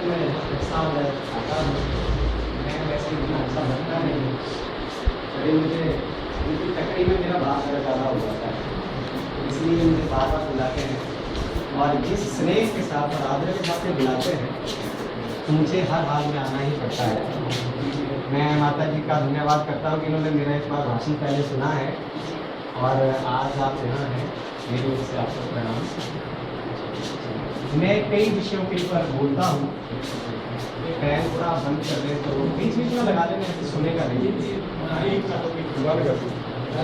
मैं ऐसा हो जाए खाता हूँ, मैं वैसे इतना अच्छा बनता नहीं हूँ। अरे मुझे उनकी टक्करी में मेरा बात ज़्यादा हो जाता है, इसलिए मुझे बार बार बुलाते हैं और जिस स्नेह के साथ और आदर के साथ बुलाते हैं तो मुझे हर हाल में आना ही पड़ता है। मैं माता जी का धन्यवाद करता हूँ कि इन्होंने मेरा एक बार भाषण पहले सुना है और आज आप यहाँ हैं, मेरी ओर से आपको प्रणाम। मैं कई विषयों के ऊपर बोलता हूँ, फैन पूरा बंद कर दें तो बीच बीच में लगा लेना, ऐसे सुनेगा नहीं,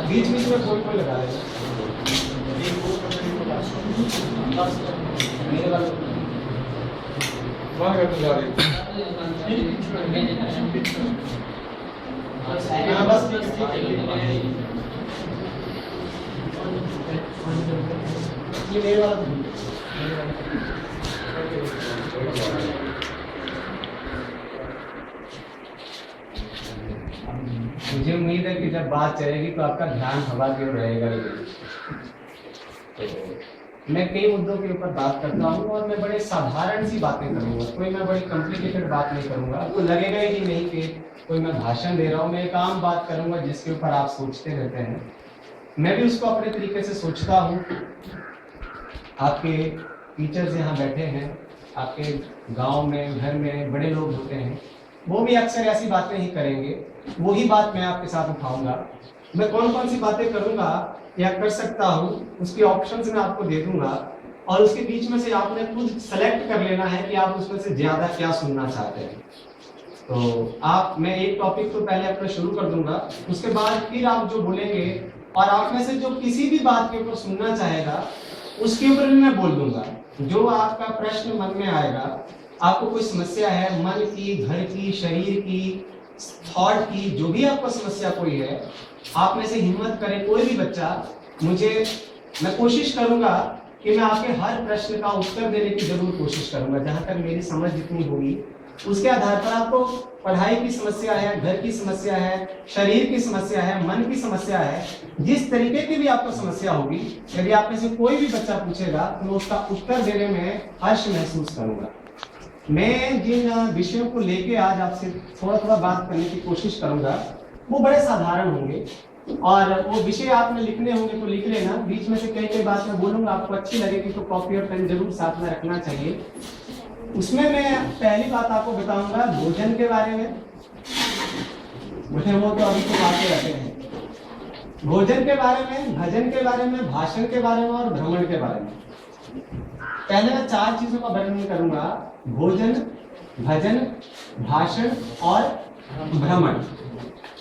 बीच बीच में कोई कोई लगा लेना मेरे वाले बस ये मेरे वाला मुझे उम्मीद है कि जब बात चलेगी तो आपका ध्यान हवा की ओर रहेगा ही। तो मैं कई मुद्दों के ऊपर बात करता हूँ और मैं बड़े साधारण सी बातें करूँगा, कोई मैं बड़ी कॉम्प्लिकेटेड बात नहीं करूँगा। आपको लगेगा ही नहीं कि कोई मैं भाषण दे रहा हूँ, मैं एक आम बात करूँगा जिसके ऊपर आप सोचते रहते हैं। मैं भी उसको अपने तरीके से सोचता हूँ। आपके टीचर्स यहाँ बैठे हैं, आपके गांव में घर में बड़े लोग होते हैं, वो भी अक्सर ऐसी बातें ही करेंगे। वही बात मैं आपके साथ उठाऊंगा। मैं कौन कौन सी बातें करूंगा या कर सकता हूँ उसके ऑप्शंस मैं आपको दे दूंगा और उसके बीच में से आपने खुद सेलेक्ट कर लेना है कि आप उसमें से ज्यादा क्या सुनना चाहते हैं। तो मैं एक टॉपिक तो पहले अपना शुरू कर दूंगा, उसके बाद फिर आप जो बोलेंगे और आप में से जो किसी भी बात के ऊपर सुनना चाहेगा उसके ऊपर भी मैं बोल दूंगा। जो आपका प्रश्न मन में आएगा, आपको कोई समस्या है मन की, घर की, शरीर की, थॉट की, जो भी आपको समस्या कोई है, आप में से हिम्मत करे कोई भी बच्चा, मैं कोशिश करूंगा कि मैं आपके हर प्रश्न का उत्तर देने की जरूर कोशिश करूंगा, जहां तक मेरी समझ जितनी होगी उसके आधार पर। आपको पढ़ाई की समस्या है, घर की समस्या है, शरीर की समस्या है, मन की समस्या है, जिस तरीके की भी आपको समस्या होगी, यदि आप में से कोई भी बच्चा पूछेगा तो मैं उसका उत्तर देने में हर्ष महसूस करूंगा। मैं जिन विषयों को लेके आज आपसे थोड़ा थोड़ा बात करने की कोशिश करूंगा वो बड़े साधारण होंगे और वो विषय आपने लिखने होंगे तो लिख लेना। बीच में से कई कई बात मैं बोलूंगा, आपको अच्छी लगेगी तो कॉपी और पेन जरूर साथ में रखना चाहिए। उसमें मैं पहली बात आपको बताऊंगा भोजन के बारे में। मुझे वो तो अभी तो आते रहते हैं। भोजन के बारे में, भजन के बारे में, भाषण के बारे में और भ्रमण के बारे में। पहले मैं 4 चीजों का वर्णन करूंगा: भोजन, भजन, भाषण और भ्रमण।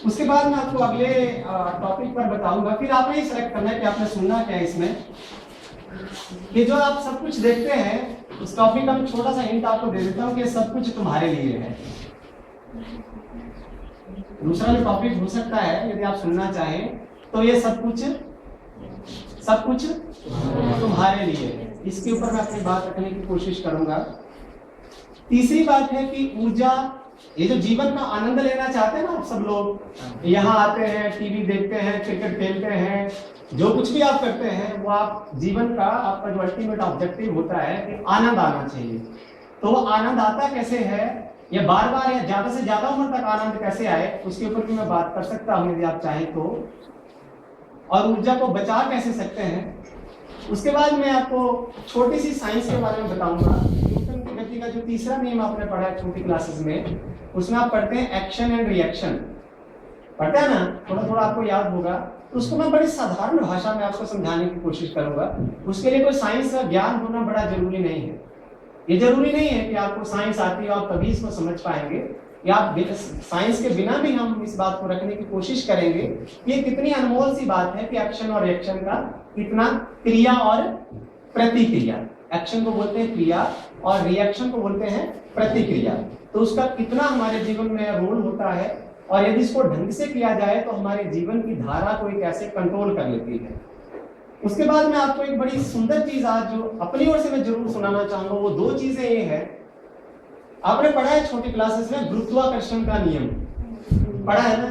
उसके बाद मैं आपको अगले टॉपिक पर बताऊंगा। फिर आपने ही सिलेक्ट करना है कि आपने सुनना क्या है इसमें। कि जो आप सब कुछ देखते हैं उस टॉपिक का मैं छोटा सा हिंट आपको दे देता हूँ कि सब कुछ तुम्हारे लिए है। दूसरा जो टॉपिक हो सकता है यदि आप सुनना चाहें तो ये सब कुछ तुम्हारे लिए है। इसके ऊपर मैं अपनी बात रखने की कोशिश करूंगा। तीसरी बात है कि ऊर्जा, ये जो जीवन का आनंद लेना चाहते हैं ना आप सब लोग, यहाँ आते हैं, टीवी देखते हैं, क्रिकेट खेलते हैं, जो कुछ भी आप करते हैं वो आप जीवन का, आपका जो अल्टीमेट ऑब्जेक्टिव होता है कि आनंद आना चाहिए। तो वो आनंद आता कैसे है, या बार बार या ज्यादा से ज्यादा उम्र तक आनंद कैसे आए, उसके ऊपर भी मैं बात कर सकता हूँ यदि आप चाहें तो। और ऊर्जा को बचा कैसे सकते हैं। उसके बाद मैं आपको छोटी सी साइंस के बारे में बताऊंगा। न्यूटन की गति का जो तीसरा नियम आपने पढ़ा है छोटी क्लासेस में, उसमें आप पढ़ते हैं एक्शन एंड रिएक्शन, पढ़ते हैं ना, थोड़ा थोड़ा आपको याद होगा। तो उसको मैं बड़ी साधारण भाषा में आपको समझाने की कोशिश करूंगा। उसके लिए कोई साइंस का ज्ञान होना बड़ा जरूरी नहीं है। ये जरूरी नहीं है कि आपको साइंस आती है और तभी इसको समझ पाएंगे, या आप साइंस के बिना भी हम इस बात को रखने की कोशिश करेंगे। ये कितनी अनमोल सी बात है कि एक्शन और रिएक्शन का कितना क्रिया और प्रतिक्रिया। एक्शन को बोलते हैं क्रिया और रिएक्शन को बोलते हैं प्रतिक्रिया। तो उसका कितना हमारे जीवन में रोल होता है और यदि इसको ढंग से किया जाए तो हमारे जीवन की धारा को कैसे कंट्रोल कर लेती है। उसके बाद मैं आपको एक बड़ी सुंदर चीज आज जो अपनी ओर से मैं जरूर सुनाना चाहूंगा, वो 2 चीजें ये है। आपने पढ़ा है छोटी क्लासेस में गुरुत्वाकर्षण का नियम, पढ़ा है ना।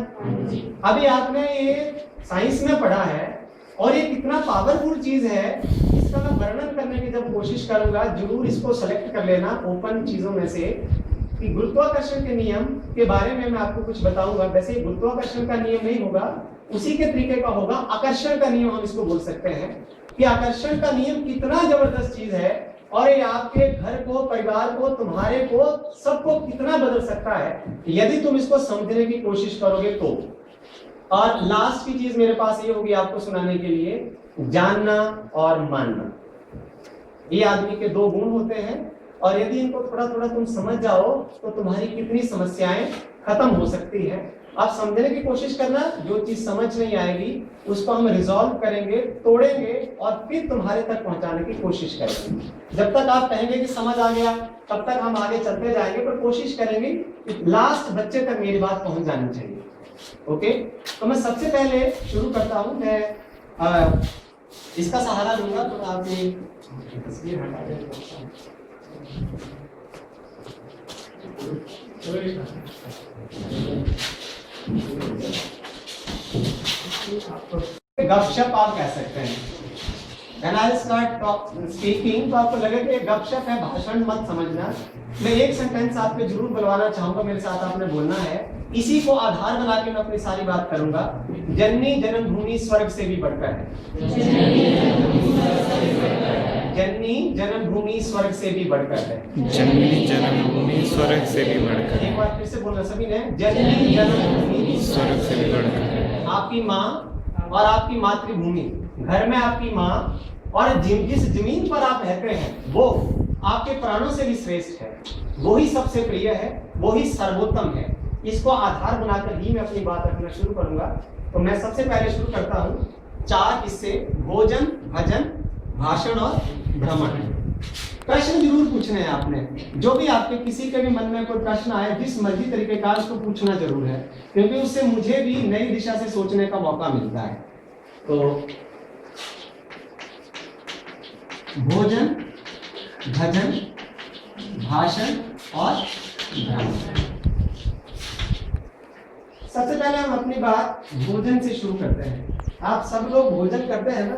अभी आपने ये साइंस में पढ़ा है और ये कितना पावरफुल चीज है, इसका मैं वर्णन करने की जब कोशिश करूंगा, जरूर इसको सेलेक्ट कर लेना ओपन चीजों में से कि गुरुत्वाकर्षण के नियम के बारे में मैं आपको कुछ बताऊंगा। वैसे गुरुत्वाकर्षण का नियम नहीं होगा, उसी के तरीके का होगा आकर्षण का नियम, हम इसको बोल सकते हैं कि आकर्षण का नियम कितना जबरदस्त चीज है और ये आपके घर को, परिवार को, तुम्हारे को, सबको कितना बदल सकता है यदि तुम इसको समझने की कोशिश करोगे तो। और लास्ट की चीज मेरे पास ये होगी आपको सुनाने के लिए, जानना और मानना। ये आदमी के दो गुण होते हैं और यदि इनको थोड़ा थोड़ा तुम समझ जाओ तो तुम्हारी कितनी समस्याएं खत्म हो सकती है। आप समझने की कोशिश करना, जो चीज समझ नहीं आएगी उसको हम रिजॉल्व करेंगे, तोड़ेंगे और फिर तुम्हारे तक पहुंचाने की कोशिश करेंगे। जब तक आप कहेंगे कि समझ आ गया तब तक हम आगे चलते जाएंगे, पर कोशिश करेंगे कि लास्ट बच्चे तक मेरी बात पहुंच जानी चाहिए। ओके, तो मैं सबसे पहले शुरू करता हूं। मैं इसका सहारा लूंगा, तो आप ये तस्वीर हटा दें। गपशप आप कह सकते हैं। When I start speaking, तो आपको लगे कि गपशप है, भाषण मत समझना। मैं एक सेंटेंस आपको जरूर बुलवाना चाहूंगा, मेरे साथ आपने बोलना है। इसी को आधार बना के मैं अपनी सारी बात करूंगा। जननी जन्मभूमि स्वर्ग से भी बढ़कर है। जननी जन्मभूमि स्वर्ग से भी बढ़कर है। जननी जन्मभूमि स्वर्ग से भी बढ़कर। एक बार फिर से बोलना सभी ने, जननी जन्मभूमि स्वर्ग से भी बढ़कर। आपकी माँ और आपकी मातृभूमि, घर में आपकी माँ और जिस जमीन पर आप रहते हैं वो आपके प्राणों से भी श्रेष्ठ है, वो ही सबसे प्रिय है, वो ही सर्वोत्तम है। इसको आधार बनाकर ही मैं अपनी बात रखना शुरू करूंगा। तो मैं सबसे पहले शुरू करता हूँ 4 हिस्से: भोजन, भजन, भाषण और भ्रमण। प्रश्न जरूर पूछने हैं आपने, जो भी आपके किसी के भी मन में कोई प्रश्न आए, जिस मर्जी तरीके का उसको पूछना जरूर है, क्योंकि उससे मुझे भी नई दिशा से सोचने का मौका मिलता है। तो भोजन, भजन, भाषण और भ्रमण। सबसे पहले हम अपनी बात भोजन से शुरू करते हैं। आप सब लोग भोजन करते हैं ना?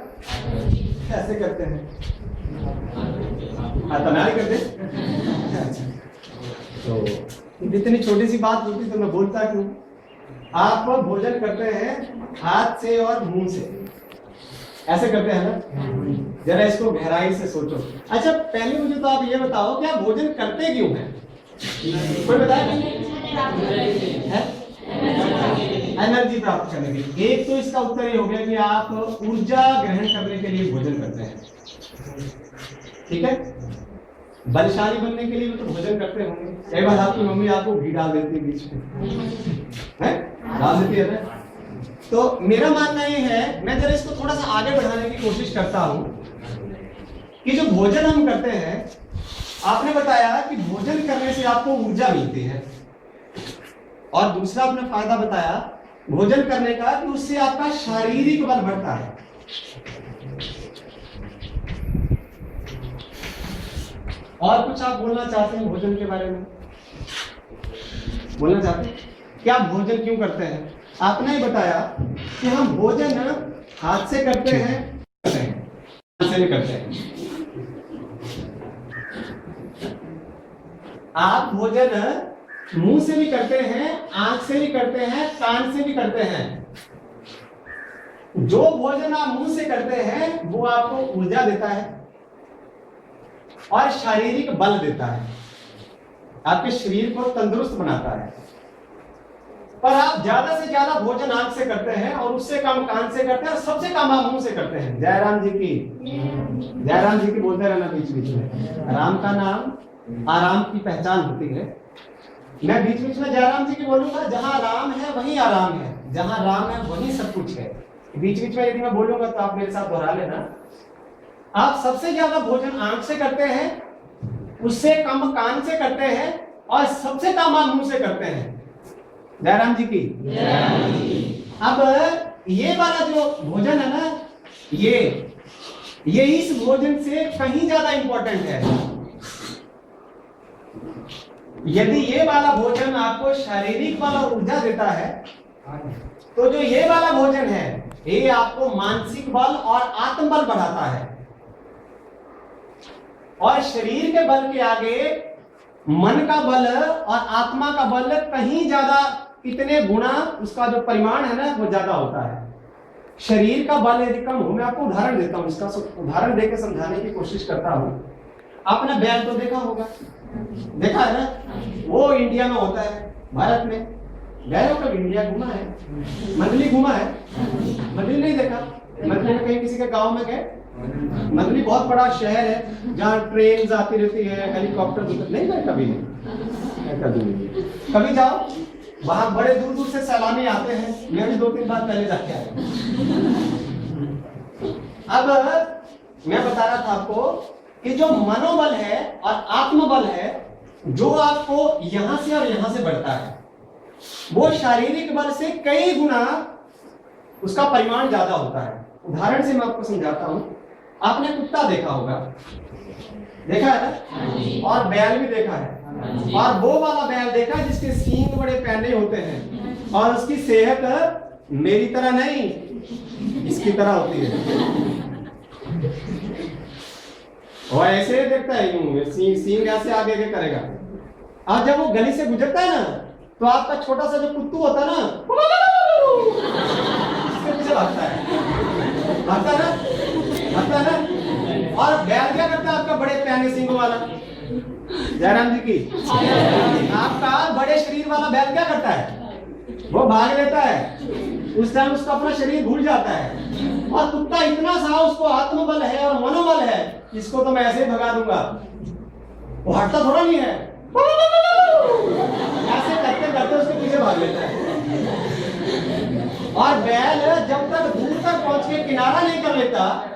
कैसे करते हैं? नहीं करते? तो इतनी छोटी सी बात होती तो मैं बोलता क्यों? आप भोजन करते हैं हाथ से और मुंह से, ऐसे करते हैं ना? जरा इसको गहराई से सोचो। अच्छा, पहले मुझे तो आप ये बताओ कि आप भोजन करते क्यों हैं? कोई बताए? एनर्जी प्राप्त करने के लिए। एक तो इसका उत्तर ये हो गया कि आप ऊर्जा ग्रहण करने के लिए भोजन करते हैं। ठीक है, बलशाली बनने के लिए भी तो भोजन करते होंगे। कई बार आपकी मम्मी आपको घी डाल देती है बीच में, है? डाल देती है ना? तो मेरा मानना ये है, मैं जरा इसको थोड़ा सा आगे बढ़ाने की कोशिश करता हूं कि जो भोजन हम करते हैं, आपने बताया कि भोजन करने से आपको ऊर्जा मिलती है, और दूसरा आपने फायदा बताया भोजन करने का कि उससे आपका शारीरिक बल बढ़ता है। और कुछ आप बोलना चाहते हैं भोजन के बारे में? बोलना चाहते हैं कि आप भोजन क्यों करते हैं? आपने ही बताया कि हम भोजन हाथ से करते हैं, हाथ से भी करते हैं। आप भोजन मुंह से भी करते हैं, आंख से भी करते हैं, कान से भी करते हैं। जो भोजन आप मुंह से करते हैं वो आपको ऊर्जा देता है और शारीरिक बल देता है, आपके शरीर को तंदुरुस्त बनाता है। पर आप ज्यादा से ज्यादा भोजन आंख से करते हैं और उससे कम कान से करते हैं और सबसे कम आप मुंह से करते हैं। जयराम जी की बोलते रहना बीच बीच में। राम का नाम आराम की पहचान होती है। मैं बीच बीच में जयराम जी की बोलूंगा, जहां राम है वहीं आराम है, जहां राम है वहीं सब कुछ है। बीच बीच में यदि मैं बोलूंगा तो आप मेरे साथ दोहरा लेना। आप सबसे ज्यादा भोजन आंख से करते हैं, उससे कम कान से करते हैं और सबसे कम आप मुंह से करते हैं। जयराम जी की। अब ये वाला जो भोजन है ना, ये इस भोजन से कहीं ज्यादा इंपॉर्टेंट है। यदि ये वाला भोजन आपको शारीरिक वाला ऊर्जा देता है, तो जो ये वाला भोजन है ये आपको मानसिक बल और आत्मबल बढ़ाता है। और शरीर के बल के आगे मन का बल और आत्मा का बल कहीं ज्यादा, कितने गुना उसका जो परिमाण है ना वो ज्यादा होता है। शरीर का बल यदि कम हो, मैं आपको उदाहरण देता हूं, इसका उदाहरण देकर समझाने की कोशिश करता हूं। आपने बैल तो देखा होगा, देखा है ना, वो इंडिया में होता है, भारत में बैलों का इंडिया घूमा है, मंडली घूमा है, मंडली नहीं देखा, मंडली में कहीं किसी के गांव में गए, मंडली बहुत बड़ा शहर है जहाँ ट्रेन आती रहती है, हेलीकॉप्टर नहीं गए कभी नहीं, कभी जाओ वहां बड़े दूर दूर से सैलानी आते हैं, मैं भी 2-3 बार पहले जाके आया। अब मैं बता रहा था आपको कि जो मनोबल है और आत्मबल है, जो आपको यहां से और यहां से बढ़ता है, वो शारीरिक बल से कई गुना उसका परिमाण ज्यादा होता है। उदाहरण से मैं आपको समझाता हूं। आपने कुत्ता देखा होगा, देखा है ना, और बैल भी देखा है, और वो वाला बैल देखा है जिसके सींग बड़े पैने होते हैं और उसकी सेहत मेरी तरह नहीं, इसकी तरह होती है। और ऐसे देखता है यूं, सींग ऐसे आगे के करेगा। आज जब वो गली से गुजरता है ना, तो आपका छोटा सा जो कुत्तू होता है ना, इसके पीछे भागता है, भागता है ना। और बैल क्या करता है आपका, बड़े प्याने सींगों वाला, जयराम जी की, आपका बड़े शरीर वाला बैल क्या करता है, वो भाग लेता है, उस टाइम उसका अपना शरीर भूल जाता है। और कुत्ता इतना सा, उसको आत्मबल है और मनोबल है, इसको तो मैं ऐसे ही भगा दूंगा, वो हटता थोड़ा नहीं है, ऐसे करते करते उसके पीछे भाग लेता है। और बैल जब तक दूर तक पहुंच के किनारा नहीं कर लेता,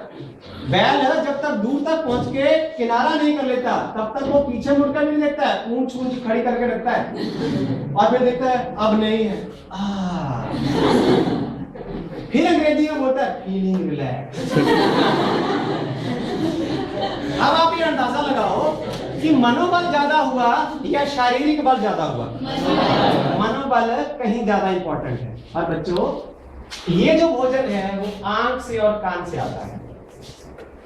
बैल जब तक दूर तक पहुंच के किनारा नहीं कर लेता, तब तक वो पीछे मुड़कर भी नहीं देखता है, पूंछ खड़ी करके रखता है, और फिर देखता है अब नहीं है, फिर अंग्रेजी में बोलता है फीलिंग रिलैक्स। अब आप ये अंदाजा लगाओ कि मनोबल ज्यादा हुआ या शारीरिक बल ज्यादा हुआ। मनोबल कहीं ज्यादा इंपॉर्टेंट है। और बच्चों, ये जो भोजन है वो आंख से और कान से आता है,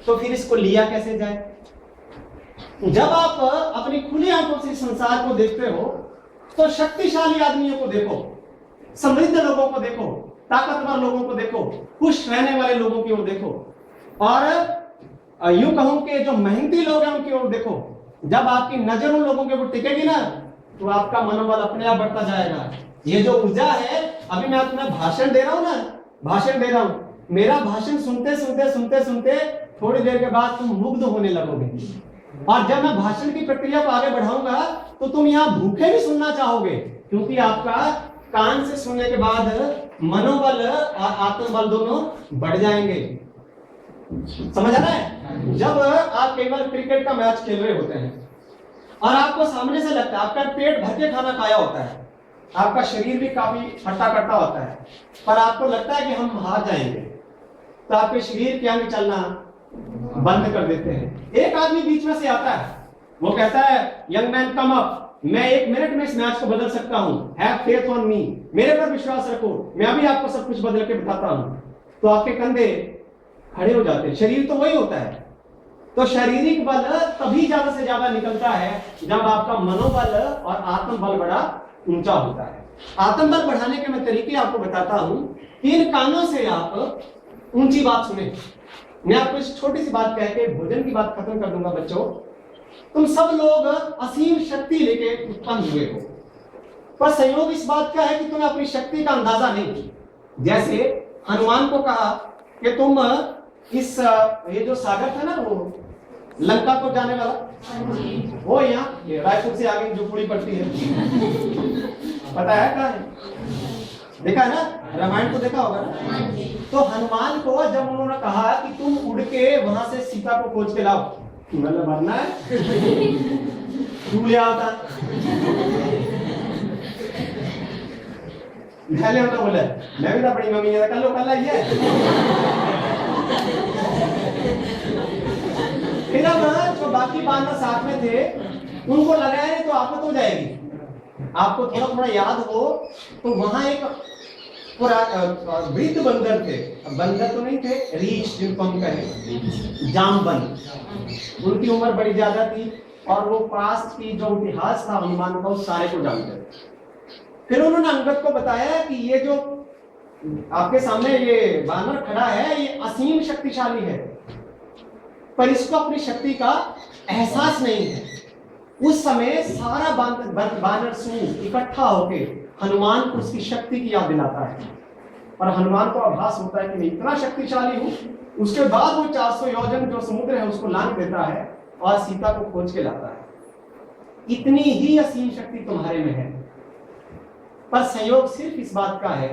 तो फिर इसको लिया कैसे जाए? जब आप अपनी खुली आंखों से संसार को देखते हो, तो शक्तिशाली आदमियों को देखो, समृद्ध लोगों को देखो, ताकतवर लोगों को देखो, खुश रहने वाले लोगों की ओर देखो, और यूं कहूं कि जो मेहनती लोग हैं उनकी ओर देखो। जब आपकी नजर उन लोगों के ऊपर टिकेगी ना, तो आपका मनोबल अपने आप बढ़ता जाएगा। ये जो ऊर्जा है, अभी मैं तुम्हें भाषण दे रहा हूं ना, भाषण दे रहा हूं, मेरा भाषण सुनते सुनते थोड़ी देर के बाद तुम मुग्ध होने लगोगे, और जब मैं भाषण की प्रक्रिया को आगे बढ़ाऊंगा तो तुम यहाँ भूखे भी सुनना चाहोगे, क्योंकि आपका कान से सुनने के बाद मनोबल और आत्मबल दोनों बढ़ जाएंगे। समझ आ रहा है? जब आप केवल क्रिकेट का मैच खेल रहे होते हैं और आपको सामने से लगता है, आपका पेट भर के खाना खाया होता है, आपका शरीर भी काफी हट्टा कट्टा होता है, पर आपको लगता है कि हम हार जाएंगे, तो आपके शरीर के अंग चलना बंद कर देते हैं। एक आदमी बीच में से आता है, वो कहता है यंग मैन कम अप, मैं 1 मिनट में इस मैच को बदल सकता हूं, हैव फेथ ऑन मी, मेरे पर विश्वास रखो, मैं अभी आपको सब कुछ बदल के बताता हूं। तो आपके कंधे खड़े हो जाते हैं। शरीर तो वही होता है। तो शारीरिक बल तभी ज्यादा से ज्यादा निकलता है जब आपका मनोबल और आत्मबल बड़ा ऊंचा होता है। आत्मबल बढ़ाने के मैं तरीके आपको बताता हूं। 3 कानों से आप ऊंची बात सुने। मैं आपको इस छोटी सी बात कह के भोजन की बात खत्म कर दूंगा। बच्चों, तुम सब लोग असीम शक्ति लेके उत्पन्न हुए हो, पर संयोग इस बात का है कि तुम्हें अपनी शक्ति का अंदाजा नहीं। जैसे हनुमान को कहा कि तुम इस ये जो सागर था ना, वो लंका को जाने वाला, वो यहाँ रायपुर से आगे जो पुड़ी पड़ती है, पता है कहाँ है? देखा है ना, रामायण को देखा होगा ना। तो हनुमान को जब उन्होंने कहा कि तुम उड़ के वहां से सीता को खोज के लाओ, मतलब मरना है, तू ले आता, बोला मैं भी तो अपनी मम्मी ने कल कल आई है। फिर अब जो बाकी बांधना साथ में थे, उनको लगा तो आफत हो जाएगी। आपको थोड़ा थोड़ा याद हो तो वहां एक वृद्ध बंदर थे, बंदर तो नहीं थे, रीछ जिनको हम कहें, जामबंद, उनकी उम्र बड़ी ज्यादा थी और वो पास्ट की जो इतिहास था हनुमान का उस सारे को जानते थे। फिर उन्होंने अंगद को बताया कि ये जो आपके सामने ये बानर खड़ा है ये असीम शक्तिशाली है, पर इसको अपनी शक्ति का एहसास नहीं है। उस समय सारा बानर समूह इकट्ठा होके हनुमान को उसकी शक्ति की याद दिलाता है और हनुमान को आभास होता है कि मैं इतना शक्तिशाली हूं। उसके बाद वो 400 योजन जो समुद्र है उसको लांघ देता है और सीता को खोज के लाता है। इतनी ही असीम शक्ति तुम्हारे में है, पर संयोग सिर्फ इस बात का है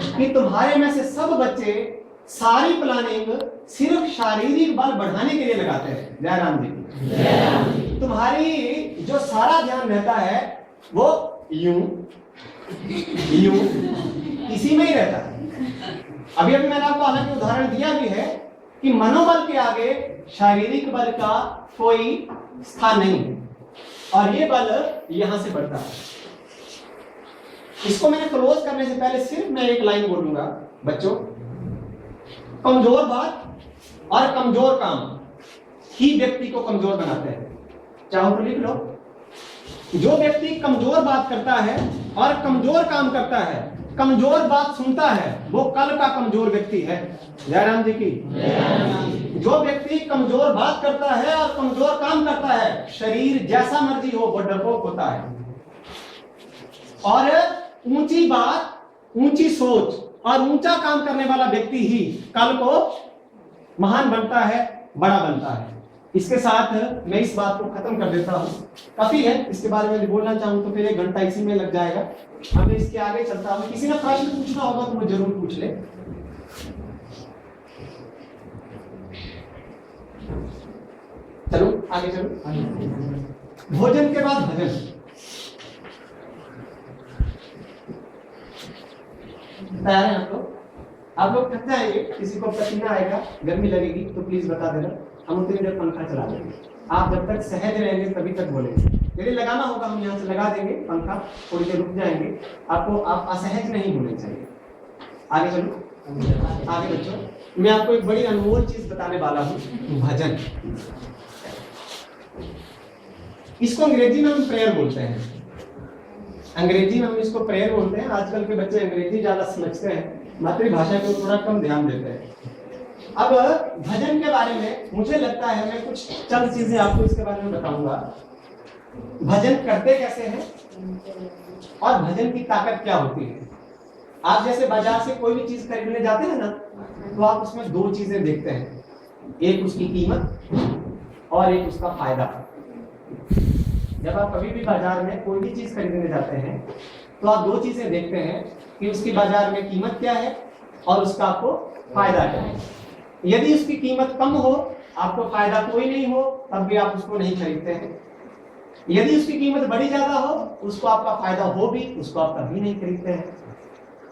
कि तुम्हारे में से सब बच्चे सारी प्लानिंग सिर्फ शारीरिक बल बढ़ाने के लिए लगाते हैं। जयराम जी, तुम्हारी जो सारा ध्यान रहता है वो यूं यूं इसी में ही रहता है। अभी मैंने आपको हालांकि उदाहरण दिया भी है कि मनोबल के आगे शारीरिक बल का कोई स्थान नहीं है और ये बल यहां से बढ़ता है। इसको मैंने क्लोज करने से पहले सिर्फ मैं एक लाइन बोलूंगा बच्चों, कमजोर बात और कमजोर काम ही व्यक्ति को कमजोर बनाते हैं। चाहो तो लिख लो, जो व्यक्ति कमजोर बात करता है और कमजोर काम करता है, कमजोर बात सुनता है, वो कल का कमजोर व्यक्ति है। जयराम जी की। जो व्यक्ति कमजोर बात करता है और कमजोर काम करता है, शरीर जैसा मर्जी हो वो डरपोक होता है। और ऊंची बात, ऊंची सोच और ऊंचा काम करने वाला व्यक्ति ही कल को महान बनता है, बड़ा बनता है। इसके साथ मैं इस बात को खत्म कर देता हूं। काफी है, इसके बारे में बोलना चाहूं तो फिर 1 घंटा इसी में लग जाएगा। अब मैं इसके आगे चलता हूं। किसी ने प्रश्न पूछना होगा तो वो जरूर पूछ ले। चलो आगे चलो। भोजन के बाद भजन। तैयार है आप लोग? आप लोग थक जाएंगे, किसी को पसीना आएगा, गर्मी लगेगी तो प्लीज बता देना, हम उतनी देर पंखा चला देंगे। आप जब तक सहज रहेंगे तभी तक बोलेंगे। यदि लगाना होगा हम यहाँ से लगा देंगे पंखा, थोड़ी देर रुक जाएंगे। आपको आप असहज नहीं होने चाहिए। आगे चलो। आगे बच्चों, मैं आपको एक बड़ी अनमोल चीज बताने वाला हूँ, भजन। इसको अंग्रेजी में हम प्रेयर बोलते हैं। अंग्रेजी में हम इसको प्रेयर बोलते हैं। आजकल के बच्चे अंग्रेजी ज्यादा समझते हैं, मातृभाषा को थोड़ा कम ध्यान देते हैं। अब भजन के बारे में मुझे लगता है मैं कुछ चंद चीजें आपको इसके बारे में बताऊंगा। भजन करते कैसे हैं और भजन की ताकत क्या होती है। आप जैसे बाजार से कोई भी चीज खरीदने जाते हैं ना, तो आप उसमें 2 चीजें देखते हैं, एक उसकी कीमत और एक उसका फायदा। जब आप कभी भी बाजार में कोई भी चीज खरीदने जाते हैं तो आप 2 चीजें देखते हैं कि उसकी बाजार में कीमत क्या है और उसका आपको फायदा क्या है। यदि उसकी कीमत कम हो, आपको फायदा कोई नहीं हो, तब भी आप उसको नहीं खरीदते हैं। यदि उसकी कीमत बड़ी ज्यादा हो, उसको आपका फायदा हो भी, उसको आप कभी नहीं खरीदते हैं।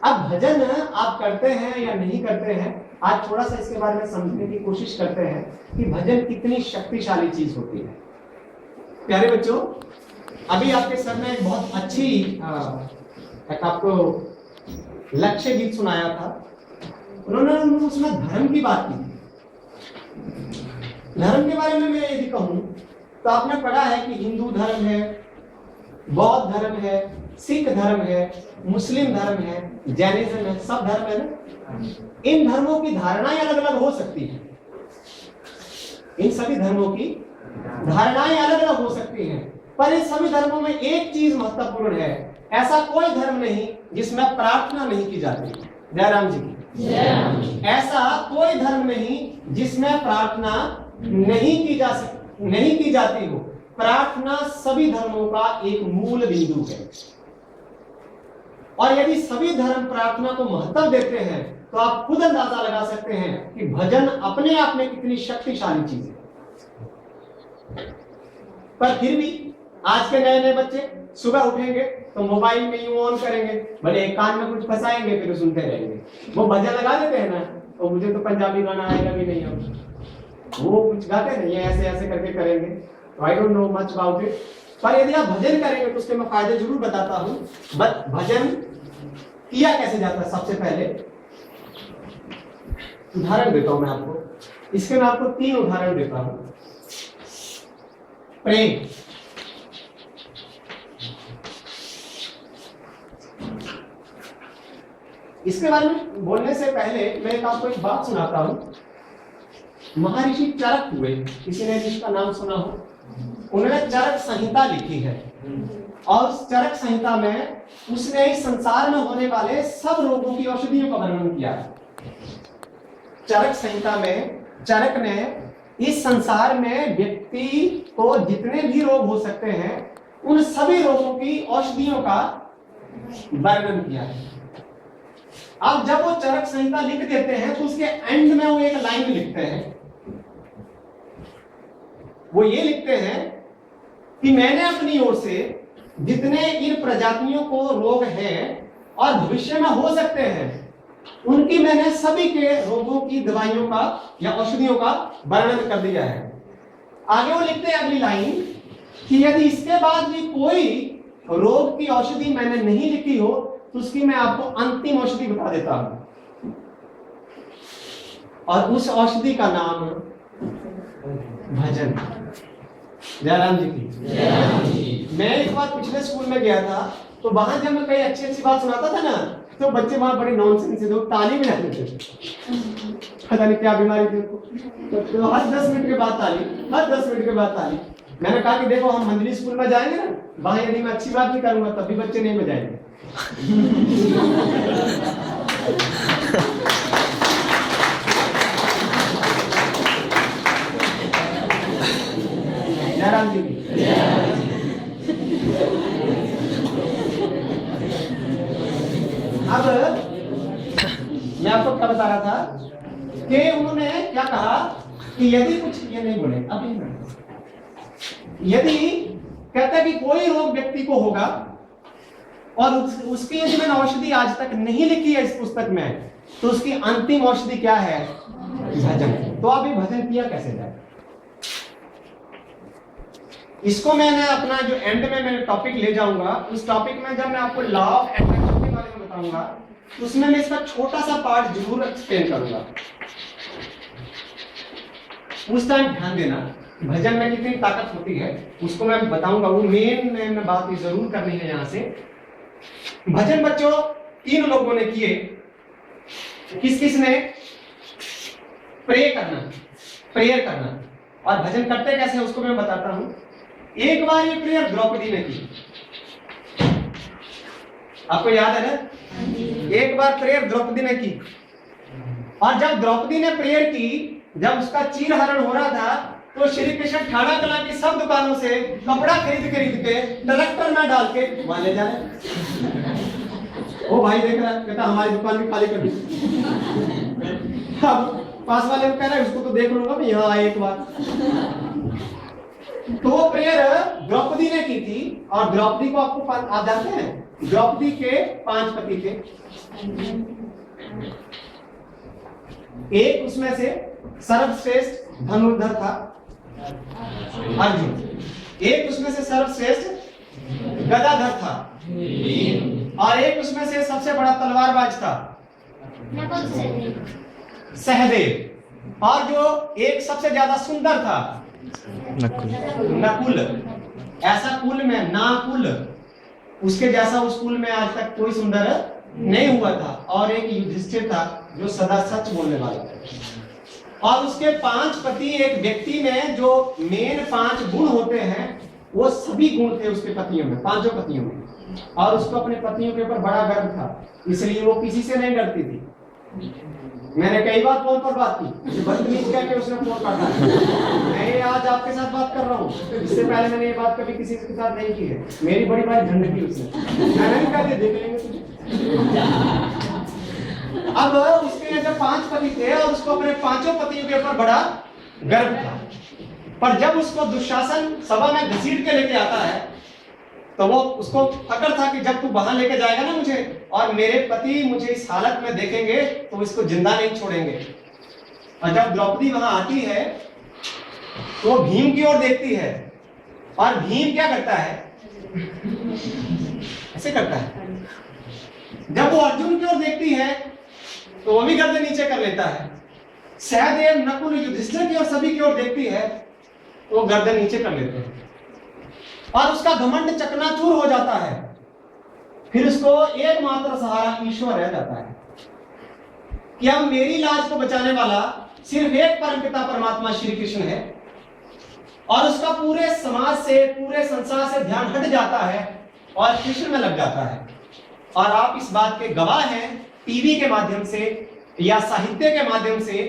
अब भजन आप करते हैं या नहीं करते हैं, आज थोड़ा सा इसके बारे में समझने की कोशिश करते हैं कि भजन कितनी शक्तिशाली चीज होती है। प्यारे बच्चों, अभी आपके सर ने एक बहुत अच्छी एक आपको लक्ष्य गीत सुनाया था। उन्होंने उसमें धर्म की बात की थी। धर्म के बारे में मैं यदि कहूं तो आपने पढ़ा है कि हिंदू धर्म है, बौद्ध धर्म है, सिख धर्म है, मुस्लिम धर्म है, जैनिज्म है, सब धर्म है ना। इन धर्मों की धारणाएं अलग अलग हो सकती हैं। इन सभी धर्मों की धारणाएं अलग अलग हो सकती हैं, पर इन सभी धर्मों में एक चीज महत्वपूर्ण है, ऐसा कोई धर्म नहीं जिसमें प्रार्थना नहीं की जाती। जयराम जी की। ऐसा कोई धर्म नहीं जिसमें प्रार्थना नहीं की जाती हो। प्रार्थना सभी धर्मों का एक मूल बिंदु है। और यदि सभी धर्म प्रार्थना को महत्व देते हैं तो आप खुद अंदाजा लगा सकते हैं कि भजन अपने आप में कितनी शक्तिशाली चीज है। पर फिर भी आज के नए नए बच्चे सुबह उठेंगे तो मोबाइल में यूं ऑन करेंगे, भले एक कान में कुछ फंसाएंगे फिर सुनते रहेंगे। वो भजन लगा देते हैं ना, तो मुझे तो पंजाबी गाना आएगा भी नहीं, अब वो कुछ गाते नहीं है, ऐसे ऐसे करके करेंगे। I don't know much about it. पर यदि आप भजन करेंगे तो उसके मैं फायदे जरूर बताता हूं। भजन किया कैसे जाता है। सबसे पहले उदाहरण देता हूं मैं आपको, इसके मैं आपको 3 उदाहरण देता हूं। प्रेम, इसके बारे में बोलने से पहले मैं आपको एक बात सुनाता हूं। महर्षि चरक हुए, किसी ने जिसका नाम सुना हो, उन्होंने चरक संहिता लिखी है और उस चरक संहिता में उसने इस संसार में होने वाले सब रोगों की औषधियों का वर्णन किया है। चरक संहिता में चरक ने इस संसार में व्यक्ति को जितने भी रोग हो सकते हैं उन सभी रोगों की औषधियों का वर्णन किया है। अब जब वो चरक संहिता लिख देते हैं तो उसके एंड में वो एक लाइन लिखते हैं, वो ये लिखते हैं कि मैंने अपनी ओर से जितने इन प्रजातियों को रोग हैं और भविष्य में हो सकते हैं उनकी मैंने सभी के रोगों की दवाइयों का या औषधियों का वर्णन कर दिया है। आगे वो लिखते हैं अगली लाइन कि यदि इसके बाद भी कोई रोग की औषधि मैंने नहीं लिखी हो तो उसकी मैं आपको अंतिम औषधि बता देता हूं, और उस औषधि का नाम भजन। जयराम जी की। मैं एक बार पिछले स्कूल में गया था तो वहां जब मैं कई अच्छी अच्छी बात सुनाता था ना तो बच्चे वहां बड़े नॉनसेंस से लोग ताली भी नहीं देते थे, पता नहीं क्या बीमारी थी उनको। तो हर 10 मिनट के बाद ताली, हर 10 मिनट के बाद ताली। मैंने कहा कि देखो हम मंदिर स्कूल में जाएंगे ना, वहां यदि मैं अच्छी बात नहीं करूंगा तब भी बच्चे नहीं बजाएंगे। जयराम जी की। अब मैं आपको क्या बता रहा था कि उन्होंने क्या कहा कि यदि कुछ ये नहीं बोले अभी, यदि कहता है कि कोई रोग व्यक्ति को होगा और उसकी यदि मैंने औषधि आज तक नहीं लिखी है इस पुस्तक में तो उसकी अंतिम औषधि क्या है? भजन। तो अब ये भजन किया कैसे जाए? इसको मैंने अपना जो एंड में मैं टॉपिक ले जाऊंगा, उस टॉपिक में जब मैं आपको लॉ ऑफ अट्रैक्शन के बारे में बताऊंगा तो उसमें मैं इसका छोटा सा पार्ट जरूर एक्सप्लेन करूंगा। उस टाइम ध्यान देना भजन में कितनी ताकत होती है उसको मैं बताऊंगा। वो मेन बात जरूर करनी है यहाँ से। भजन बच्चों 3 लोगों ने किए। किस किस ने? प्रेयर करना। और भजन करते कैसे उसको मैं बताता हूं। एक बार ये प्रेयर द्रौपदी ने की, आपको याद है ना? एक बार प्रेयर द्रौपदी ने की, और जब द्रौपदी ने प्रेयर की, जब उसका चीरहरण हो रहा था तो श्री कृष्ण ठाणा कला की सब दुकानों से कपड़ा खरीद के ट्रैक्टर में डाल के वहां ले जाए। वो भाई देख रहा, कहता हमारी दुकान भी खाली कर दी। अब पास वाले को कह रहा है उसको तो देख लूंगा मैं, यहाँ आए एक बार। तो वो प्रेयर द्रौपदी ने की थी, और द्रौपदी को आपको आप जानते हैं द्रौपदी के 5 पति थे। एक उसमें से सर्वश्रेष्ठ धनुर्धर था अर्जुन, एक उसमें से सर्वश्रेष्ठ गदाधर था, और एक उसमें से सबसे बड़ा तलवारबाज था सहदेव, और जो एक सबसे ज्यादा सुंदर था नकुल। ऐसा कुल में नाकुल, उसके जैसा उस कुल में आज तक कोई सुंदर नहीं हुआ था। और एक युधिष्ठिर था जो सदा सच बोलने वाला था। और उसके 5 पति, एक व्यक्ति में जो मेन 5 गुण होते हैं वो सभी गुण थे उसके पतियों में, 5 पतियों में। और उसको अपने पतियों के ऊपर बड़ा गर्व था, इसलिए वो किसी से नहीं डरती थी। मैंने कई बार फोन पर बात की, बदतमीज कह के उसने फोन काटा। मैं आज आपके साथ बात कर रहा हूँ, इससे पहले मैंने ये बात कभी किसी के साथ नहीं की है। मेरी बड़ी भाई झंड की उसने, मैंने भी कहा देख लेंगे तुझे। अब उसके जब 5 पति थे और उसको अपने 5 पतियों के ऊपर बड़ा गर्व था, पर जब उसको दुशासन सभा में घसीट के लेके आता है तो वो उसको फकर था कि जब तू वहां लेके जाएगा ना मुझे, और मेरे पति मुझे इस हालत में देखेंगे तो इसको जिंदा नहीं छोड़ेंगे। और जब द्रौपदी वहां आती है तो भीम की ओर देखती है, और भीम क्या करता है? ऐसे करता है, जब वो अर्जुन की ओर देखती है तो वो भी गर्दन नीचे कर लेता है। सहदेव, नकुल, युधिष्ठिर की ओर, सभी की ओर देखती है तो वो गर्दन नीचे कर लेते हैं और उसका घमंड चकनाचूर हो जाता है। फिर उसको एकमात्र सहारा ईश्वर रह जाता है कि अब मेरी लाज को बचाने वाला सिर्फ एक परमपिता परमात्मा श्री कृष्ण है। और उसका पूरे समाज से, पूरे संसार से ध्यान हट जाता है और कृष्ण में लग जाता है। और आप इस बात के गवाह हैं टीवी के माध्यम से या साहित्य के माध्यम से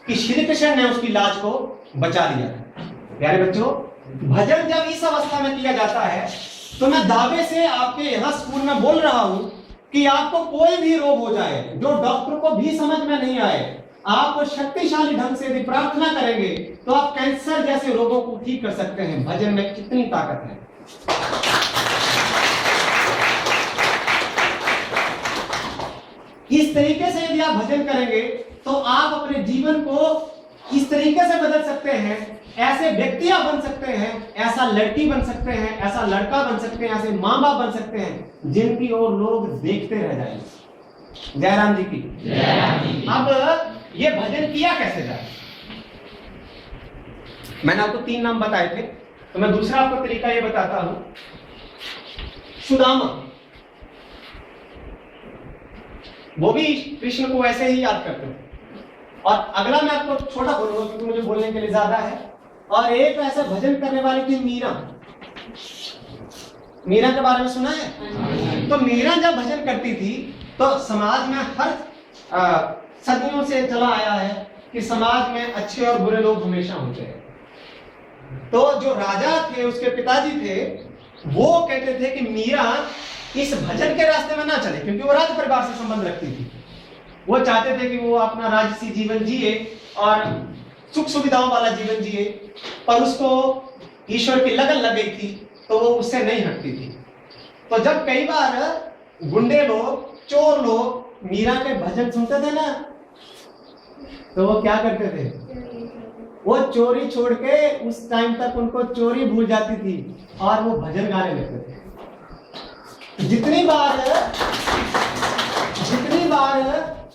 कि श्री कृष्ण ने उसकी लाज को बचा लिया। प्यारे बच्चों, भजन जब इस अवस्था में किया जाता है तो मैं दावे से आपके यहाँ स्कूल में बोल रहा हूं कि आपको कोई भी रोग हो जाए जो डॉक्टर को भी समझ में नहीं आए, आप शक्तिशाली ढंग से यदि प्रार्थना करेंगे तो आप कैंसर जैसे रोगों को ठीक कर सकते हैं। भजन में कितनी ताकत है। इस तरीके से यदि आप भजन करेंगे तो आप अपने जीवन को इस तरीके से बदल सकते हैं। ऐसे व्यक्तियां बन सकते हैं, ऐसा लड़की बन सकते हैं, ऐसा लड़का बन सकते हैं, ऐसे माँ बाप बन सकते हैं जिनकी ओर लोग देखते रह जाएंगे। जयराम जी की जय। अब ये भजन किया कैसे जाए? मैंने आपको 3 नाम बताए थे, तो मैं दूसरा आपको तरीका ये बताता हूं। सुदामा, वो भी कृष्ण को ऐसे ही याद करते हैं। और अगला मैं आपको छोटा बोलूंगा क्योंकि मुझे बोलने के लिए ज्यादा है। और एक ऐसा भजन करने वाली थी मीरा। मीरा के बारे में सुना है? तो मीरा जब भजन करती थी तो समाज में हर सदियों से चला आया है कि समाज में अच्छे और बुरे लोग हमेशा होते हैं। तो जो राजा थे, उसके पिताजी थे, वो कहते थे कि मीरा इस भजन के रास्ते में ना चले, क्योंकि वो राज परिवार से संबंध रखती थी। वो चाहते थे कि वो अपना राजसी जीवन जिए और सुख सुविधाओं वाला जीवन जिए, पर उसको ईश्वर की लगन लग गई थी तो वो उससे नहीं हटती थी। तो जब कई बार गुंडे लोग, चोर लोग मीरा के भजन सुनते थे ना, तो वो क्या करते थे? वो चोरी छोड़ के उस टाइम तक उनको चोरी भूल जाती थी और वो भजन गाने लगते थे। जितनी बार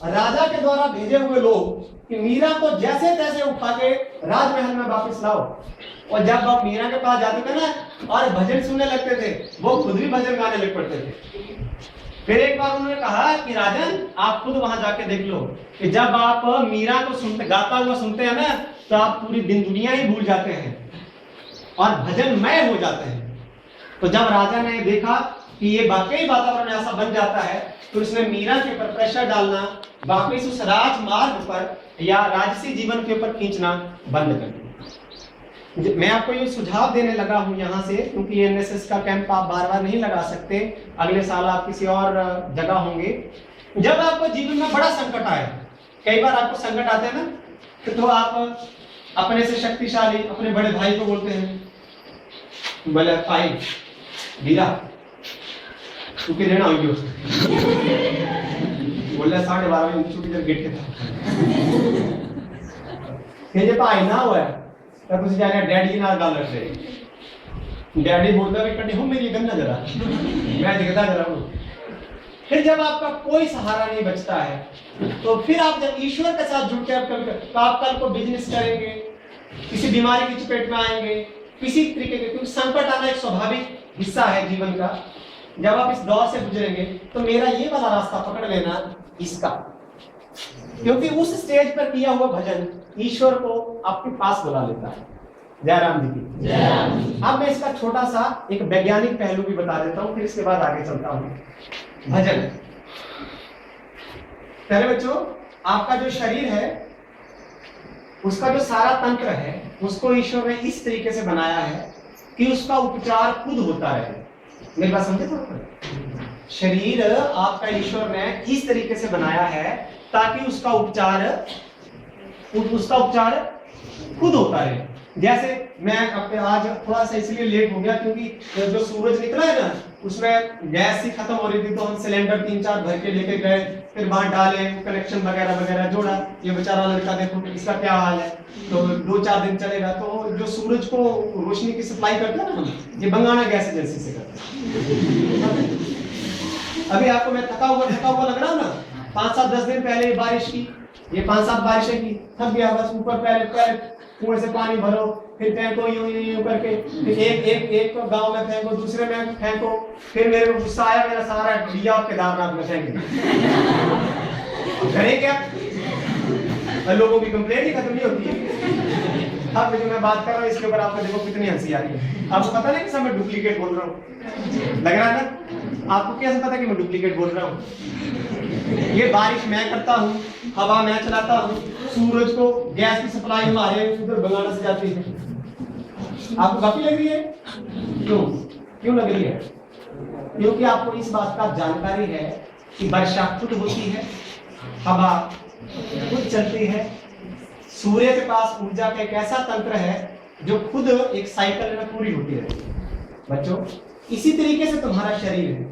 राजा के द्वारा भेजे हुए लोग कि मीरा को जैसे तैसे उठा के राजमहल में वापस लाओ, और जब आप मीरा के पास जाते थे ना और भजन सुनने लगते थे, वो खुद भी भजन गाने लग पड़ते थे। फिर एक बार उन्होंने कहा कि राजन, आप खुद वहां जाके देख लो कि जब आप मीरा को गाता हुआ सुनते हैं ना, तो आप पूरी दिन दुनिया ही भूल जाते हैं और भजनमय हो जाते हैं। तो जब राजा ने देखा कि ये वाकई वातावरण ऐसा बन जाता है, तो उसने मीरा के ऊपर प्रेशर डालना, वापस उस राजमार्ग पर या राजसी जीवन के ऊपर खींचना बंद कर दिया। मैं आपको ये सुझाव देने लगा हूं यहाँ से, क्योंकि एनएसएस का कैंप आप बार बार नहीं लगा सकते, अगले साल आप किसी और जगह होंगे। जब आपको जीवन में बड़ा संकट आए, कई बार आपको संकट आते हैं ना, तो आप अपने से शक्तिशाली अपने बड़े भाई को बोलते हैं, बोले भाई वीरा तू कि लेना होगी बोले 12:30 बजे छुट्टी जब गेट के था जे भाई ना हुआ तो तुझे जाने डैडी ना गल रख रहे। डैडी बोलता है कटी हो मेरी गन्ना जरा मैं दिखता जरा हूं। फिर जब आपका कोई सहारा नहीं बचता है, तो फिर आप जब ईश्वर के साथ जुड़ते हैं, तो आप कल को बिजनेस करेंगे, किसी बीमारी की चपेट में आएंगे, किसी तरीके के, क्योंकि संकट आना एक स्वाभाविक हिस्सा है जीवन का। जब आप इस दौर से गुजरेंगे तो मेरा ये वाला रास्ता पकड़ लेना इसका, क्योंकि उस स्टेज पर किया हुआ भजन ईश्वर को आपके पास बुला लेता है। जयराम जी की जय। अब मैं इसका छोटा सा एक वैज्ञानिक पहलू भी बता देता हूं, फिर इसके बाद आगे चलता हूं। भजन, पहले बच्चों, आपका जो शरीर है उसका जो सारा तंत्र है उसको ईश्वर ने इस तरीके से बनाया है कि उसका उपचार खुद होता रहे। मेरी बात समझे? तो शरीर आपका ईश्वर ने इस तरीके से बनाया है ताकि उसका उपचार खुद होता रहे। जैसे मैं आज थोड़ा सा इसलिए लेट हो गया क्योंकि जो सूरज निकला है ना, उसमें गैस ही खत्म हो रही थी, तो हम सिलेंडर 3-4 भर के लेके गए, फिर बाहर डाले, कनेक्शन वगैरह वगैरह जोड़ा। ये बेचारा लड़का देखो इसका क्या हाल है, तो 2-4 दिन चलेगा। तो जो सूरज को रोशनी की सप्लाई करते हैं ना, ये बंगाना गैस एजेंसी से करते हैं। अभी आपको मैं थका हुआ लग रहा हूँ ना, 5-7-10 दिन पहले बारिश की, ये 5-7 बारिशें की, थक गया बस, ऊपर पहले कुएं से पानी भरो, फिर फेंको यूं करके, फिर एक को गांव में फेंको, दूसरे में फेंको, फिर मेरे को गुस्सा आया, मेरा सारा दिया केदारनाथ में फेंक दिया। करें क्या? और लोगों की कंप्लेंट ही खत्म नहीं होती है। अब जो मैं बात कर रहा हूँ इसके ऊपर आपको देखो कितनी हंसी आ रही है। आपको पता नहीं कि मैं डुप्लीकेट बोल रहा हूँ, लग रहा है ना? आपको कैसे पता कि मैं डुप्लीकेट बोल रहा हूँ? ये बारिश मैं करता हूँ, हवा मैं चलाता हूँ, सूरज को गैस की सप्लाई हमारे उधर बंगाल से जाती है। आपको काफी लग रही है? क्यों लग रही है? क्योंकि आपको इस बात का जानकारी है कि वर्षा खुद होती है, हवा खुद चलती है, सूर्य के पास ऊर्जा का एक ऐसा तंत्र है जो खुद एक साइकिल में पूरी होती रहती है। बच्चों, इसी तरीके से तुम्हारा शरीर है,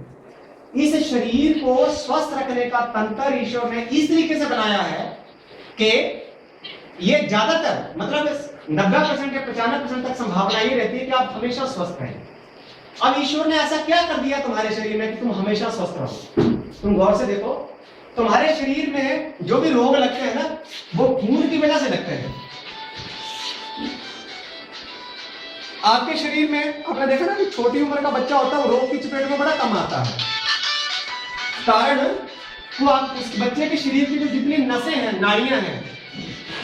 इस शरीर को स्वस्थ रखने का तंत्र ईश्वर ने इस तरीके से बनाया है कि ये ज्यादातर मतलब 90% या 95% तक संभावना ये रहती है कि आप हमेशा स्वस्थ रहें। अब ईश्वर ने ऐसा क्या कर दिया तुम्हारे शरीर में कि तुम हमेशा स्वस्थ रहो? तुम गौर से देखो, तुम्हारे शरीर में जो भी रोग लगते हैं ना, वो खून की वजह से लगते हैं। आपके शरीर में आपने देखा ना कि छोटी उम्र का बच्चा होता है, वो रोग की चपेट में बड़ा कम आता है। कारण वो आप उस बच्चे के शरीर की जो जितनी नसें हैं, नाड़ियां हैं,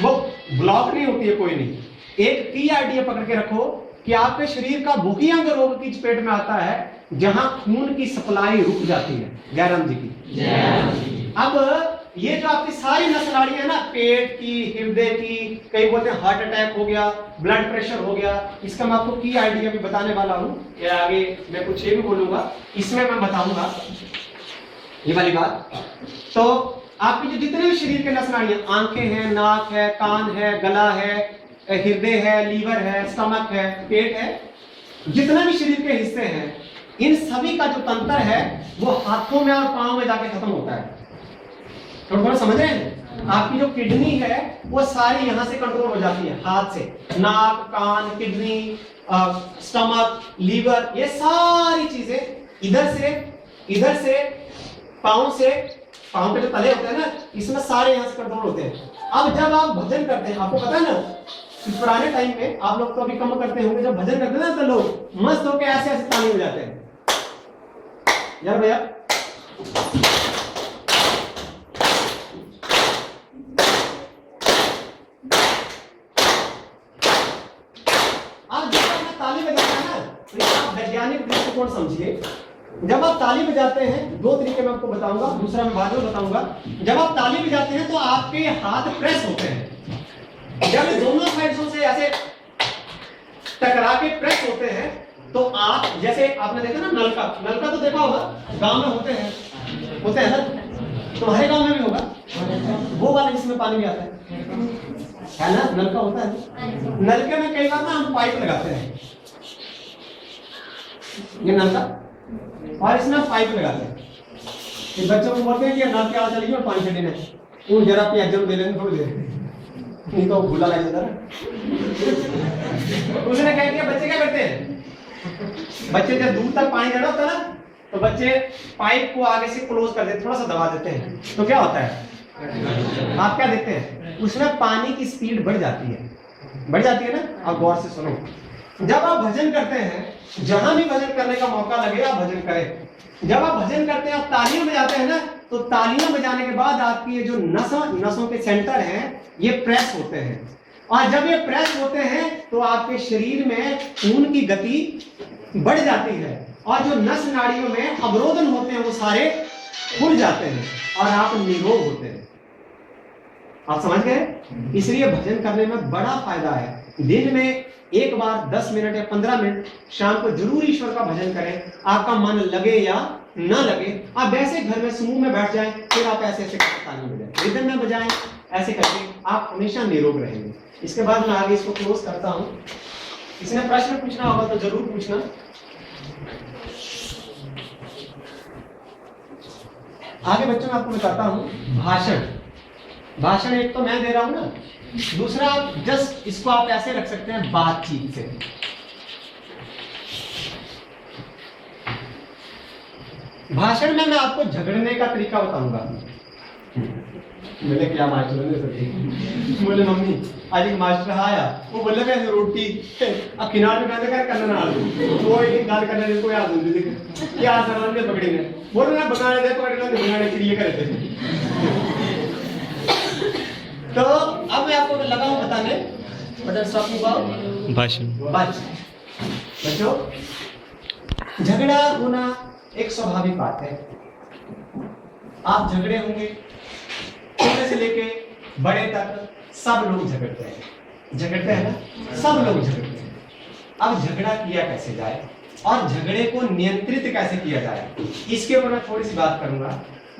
वो ब्लॉक नहीं होती है, कोई नहीं। एक की आइडिया पकड़ के रखो कि आपके शरीर का वही अंग रोग की चपेट में आता है जहां खून की सप्लाई रुक जाती है। जयराम जी की। अब ये जो आपकी सारी नस नाड़ियां है ना, पेट की, हृदय की, कई बोलते हैं हार्ट अटैक हो गया, ब्लड प्रेशर हो गया, इसका मैं आपको की आइडिया भी बताने वाला हूं। ये आगे मैं कुछ ये भी बोलूंगा, इसमें मैं बताऊंगा ये वाली बात। तो आपकी जो जितने भी शरीर के नस नाड़ियां, आंखें हैं, नाक है, कान है, गला है, हृदय है, लीवर है, स्टमक है, पेट है, जितना भी शरीर के हिस्से हैं, इन सभी का जो तंत्र है वो हाथों में और पांव में जाके खत्म होता है। थोड़ा समझ रहे हैं? आपकी जो किडनी है वो सारी यहां से कंट्रोल हो जाती है, हाथ से। नाक, कान, किडनी, स्टमक, लीवर, ये सारी चीजें इधर से पांव के जो तले होते हैं ना, इसमें सारे यहां से कंट्रोल होते हैं। अब जब आप भजन करते हैं, आपको पता है ना कि पुराने टाइम में, आप लोग तो अभी कम करते होंगे, जब भजन करते हैं ना तो लोग मस्त होकर ऐसे ऐसे ताली हो जाते हैं। यार भैया, आप जब आप ताली बजाते हैं ना, तो आप वैज्ञानिक दृष्टिकोण समझिए। जब आप ताली बजाते हैं, दो तरीके मैं आपको बताऊंगा, दूसरा मैं बाद में बताऊंगा। जब आप ताली बजाते हैं तो आपके हाथ प्रेस होते हैं। जब दोनों साइडों से ऐसे टकरा के प्रेस होते हैं तो आप, जैसे आपने देखा ना नलका तो देखा होगा, गांव में होते हैं ना, तुम्हारे गांव में भी होगा वो वाला जिसमें पानी भी आता है ना, नलका होता है। नलके में कई बार ना हम पाइप लगाते हैं, ये नलका, और इसमें पाइप लगाते हैं। ये बच्चों को बोलते हैं कि नल के आवाज चलेगी और पानी छड़ने वो जरा पे एग्जाम दे लेंगे थोड़ी देर, नहीं तो भूला लग जाता है। उसने क्या किया, बच्चे क्या करते हैं, बच्चे जब दूर तक पानी देना होता है ना, तो बच्चे पाइप को आगे से क्लोज कर देते, थोड़ा सा दबा देते हैं, तो क्या होता है, आप क्या देखते हैं, उसमें पानी की स्पीड बढ़ जाती है ना। आप गौर से सुनो, जब आप भजन करते हैं, जहां भी भजन करने का मौका लगे आप भजन करें। जब आप भजन करते हैं, आप तालियां बजाते हैं ना, तो तालियां बजाने के बाद आपकी ये जो नसों के सेंटर हैं, ये प्रेस होते हैं, और जब ये प्रेस होते हैं तो आपके शरीर में खून की गति बढ़ जाती है, और जो नस नाड़ियों में अवरोधन होते हैं वो सारे खुल जाते हैं और आप निरोग होते हैं। आप समझ गए? इसलिए भजन करने में बड़ा फायदा है। दिन में एक बार 10 मिनट या 15 मिनट शाम को जरूर ईश्वर का भजन करें, आपका मन लगे या ना लगे। आप वैसे घर में समूह में बैठ जाएं, फिर आप ऐसे ऐसे ताली बजाएं, रिदम में बजाएं, ऐसे करके आप हमेशा निरोग रहेंगे। इसके बाद मैं आगे इसको क्लोज करता हूं। इसने प्रश्न पूछना होगा तो जरूर पूछना। आगे बच्चों मैं आपको बताता हूं भाषण एक तो मैं दे रहा हूं ना, दूसरा जस्ट इसको आप ऐसे रख सकते हैं बातचीत से। भाषण में मैं आपको झगड़ने का तरीका बताऊंगा। मैंने क्या मास्टर ने सोची, बोले मम्मी आज एक मास्टर आया, वो बोले कैसे रोटी अब किनारे पे कहते करना ना वो एक गाल करने को याद नहीं देखे क्या सर ने पकड़ेंगे, बोले ना बगाने दे पकड़ना तो बगाने के लिए करते थे। तो अब मैं आपको लगाऊं बताने भाषण। बच्चों, झगड़ा होना एक स्वाभाविक बात है। आप झगड़े होंगे, छोटे से लेके बड़े तक सब लोग झगड़ते हैं ना, सब लोग झगड़ते हैं। अब झगड़ा किया कैसे जाए और झगड़े को नियंत्रित कैसे किया जाए, इसके ऊपर मैं थोड़ी सी बात करूंगा।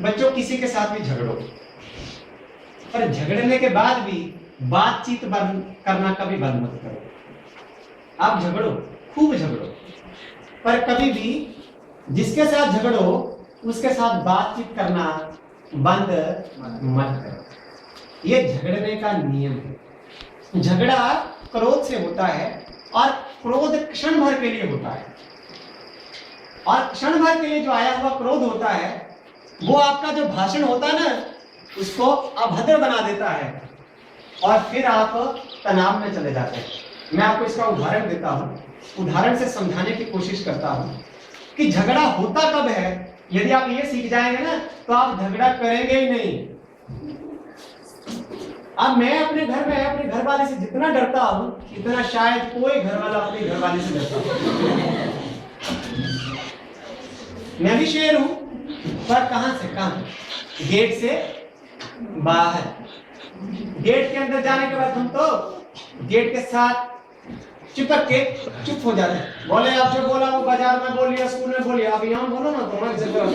बच्चों, किसी के साथ भी झगड़ो, पर झगड़ने के बाद भी बातचीत बंद करना कभी बंद मत करो। आप झगड़ो, खूब झगड़ो, पर कभी भी जिसके साथ झगड़ो उसके साथ बातचीत करना बंद मत करो। ये झगड़ने का नियम है। झगड़ा क्रोध से होता है और क्रोध क्षण भर के लिए होता है, और क्षण भर के लिए जो आया हुआ क्रोध होता है वो आपका जो भाषण होता है ना उसको अभद्र बना देता है और फिर आप तनाव में चले जाते हैं। मैं आपको इसका उदाहरण देता हूँ, उदाहरण से समझाने की कोशिश करता हूँ कि झगड़ा होता कब है। यदि आप ये सीख जाएंगे ना तो आप झगड़ा करेंगे ही नहीं। अब मैं अपने घर में अपने घर वाले से जितना डरता हूँ इतना शायद कोई घर वाला अपने घर वाले से डरता हूँ। मैं भी शेर हूं, पर कहां से कहां, गेट से बाहर। गेट के अंदर जाने के बाद हम तो गेट के साथ चिपक के चुप हो जाते हैं। बोले आप जो बोला वो बाजार में बोल लिया, स्कूल में बोल लिया, अब यहाँ बोलो ना तो हमारी जरूरत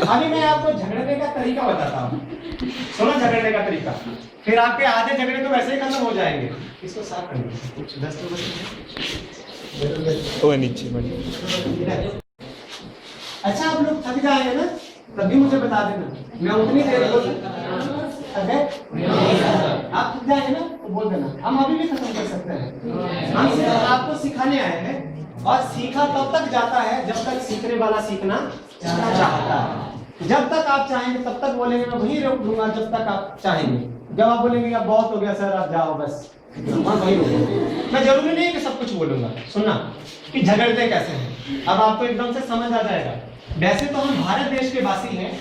अभी मैं आपको झगड़ने का तरीका बताता हूँ। सुनो झगड़ने का तरीका, फिर आपके आधे झगड़े तो वैसे ही खत्म हो जाएंगे। इसको साफ करना कुछ 10 वो नीचे बढ़िए। अच्छा, आप लोग थक जाएंगे ना तभी मुझे बता देना, मैं उतनी देर बोल आप थक जाएंगे ना तो बोल देना, हम अभी भी खत्म कर सकते हैं। हम सिर्फ आपको सिखाने आए हैं और सीखा तब तक जाता है जब तक सीखने वाला सीखना चाहता है। जब तक आप चाहेंगे तब तक बोलेंगे, मैं वहीं रोक दूंगा जब तक आप चाहेंगे। जब आप बोलेंगे अब बहुत हो गया सर आप जाओ बस, मैं वहीं रोकूंगा। मैं जरूरी नहीं है कि सब कुछ बोलूंगा। सुनना कि झगड़ते कैसे हैं, अब आपको एकदम से समझ आ जाएगा। वैसे तो हम भारत देश के वासी हैं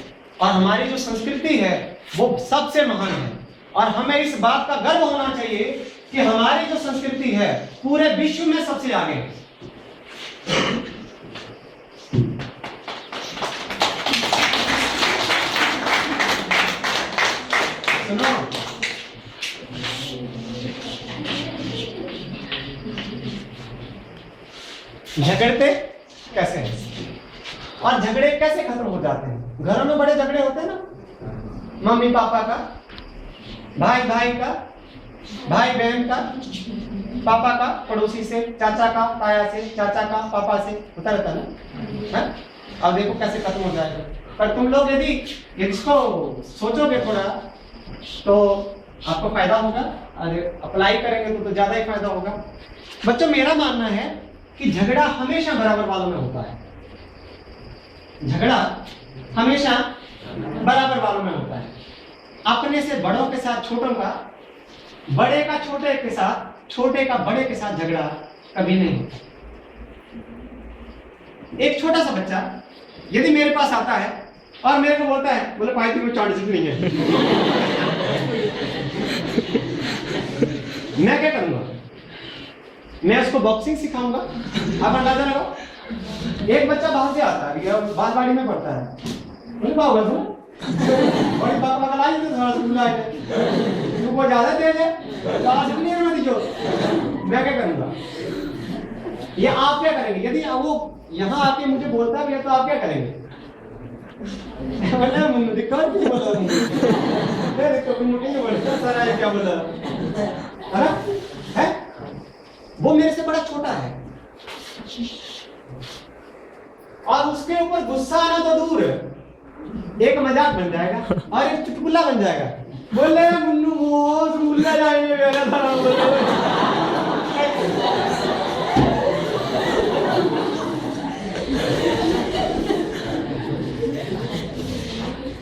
और हमारी जो संस्कृति है वो सबसे महान है, और हमें इस बात का गर्व होना चाहिए कि हमारी जो संस्कृति है पूरे विश्व में सबसे आगे है। सुनो, झगड़ते कैसे हैं और झगड़े कैसे खत्म हो जाते हैं। घरों में बड़े झगड़े होते हैं ना, मम्मी पापा का, भाई भाई का, भाई बहन का, पापा का पड़ोसी से, चाचा का ताया से, चाचा का पापा से, होता रहता है ना। अब देखो कैसे खत्म हो जाएगा। पर तुम लोग यदि इसको सोचोगे थोड़ा तो आपको फायदा होगा, अरे अप्लाई करेंगे तो ज्यादा ही फायदा होगा। बच्चों, मेरा मानना है कि झगड़ा हमेशा बराबर वालों में होता है। झगड़ा हमेशा बराबर वालों में होता है। अपने से बड़ों के साथ छोटों का, बड़े का छोटे के साथ, छोटे का बड़े के साथ झगड़ा कभी नहीं होता। एक छोटा सा बच्चा यदि मेरे पास आता है और मेरे को बोलता है, बोले भाई तुम्हें चांसेस नहीं है, मैं क्या करूंगा? मैं उसको बॉक्सिंग सिखाऊंगा। आप अंदाजा लगाओ, एक बच्चा बाहर से आता है, बालवाड़ी में पढ़ता है, मुझे क्या होगा बड़ी पापा का लाई थोड़ा स्कूल आए थे, वो ज्यादा तेज है तो आज नहीं है मत जो, मैं क्या करूंगा? ये आप क्या करेंगे? यदि वो यहाँ आके मुझे बोलता है तो आप क्या करेंगे? देखो क्या बोला है, वो मेरे से बड़ा छोटा है और उसके ऊपर गुस्सा आना तो दूर है, एक मजाक बन जाएगा और एक चुटकुला बन जाएगा। बोले मुन्नू वो चुटकुला जाएंगे मेरा था,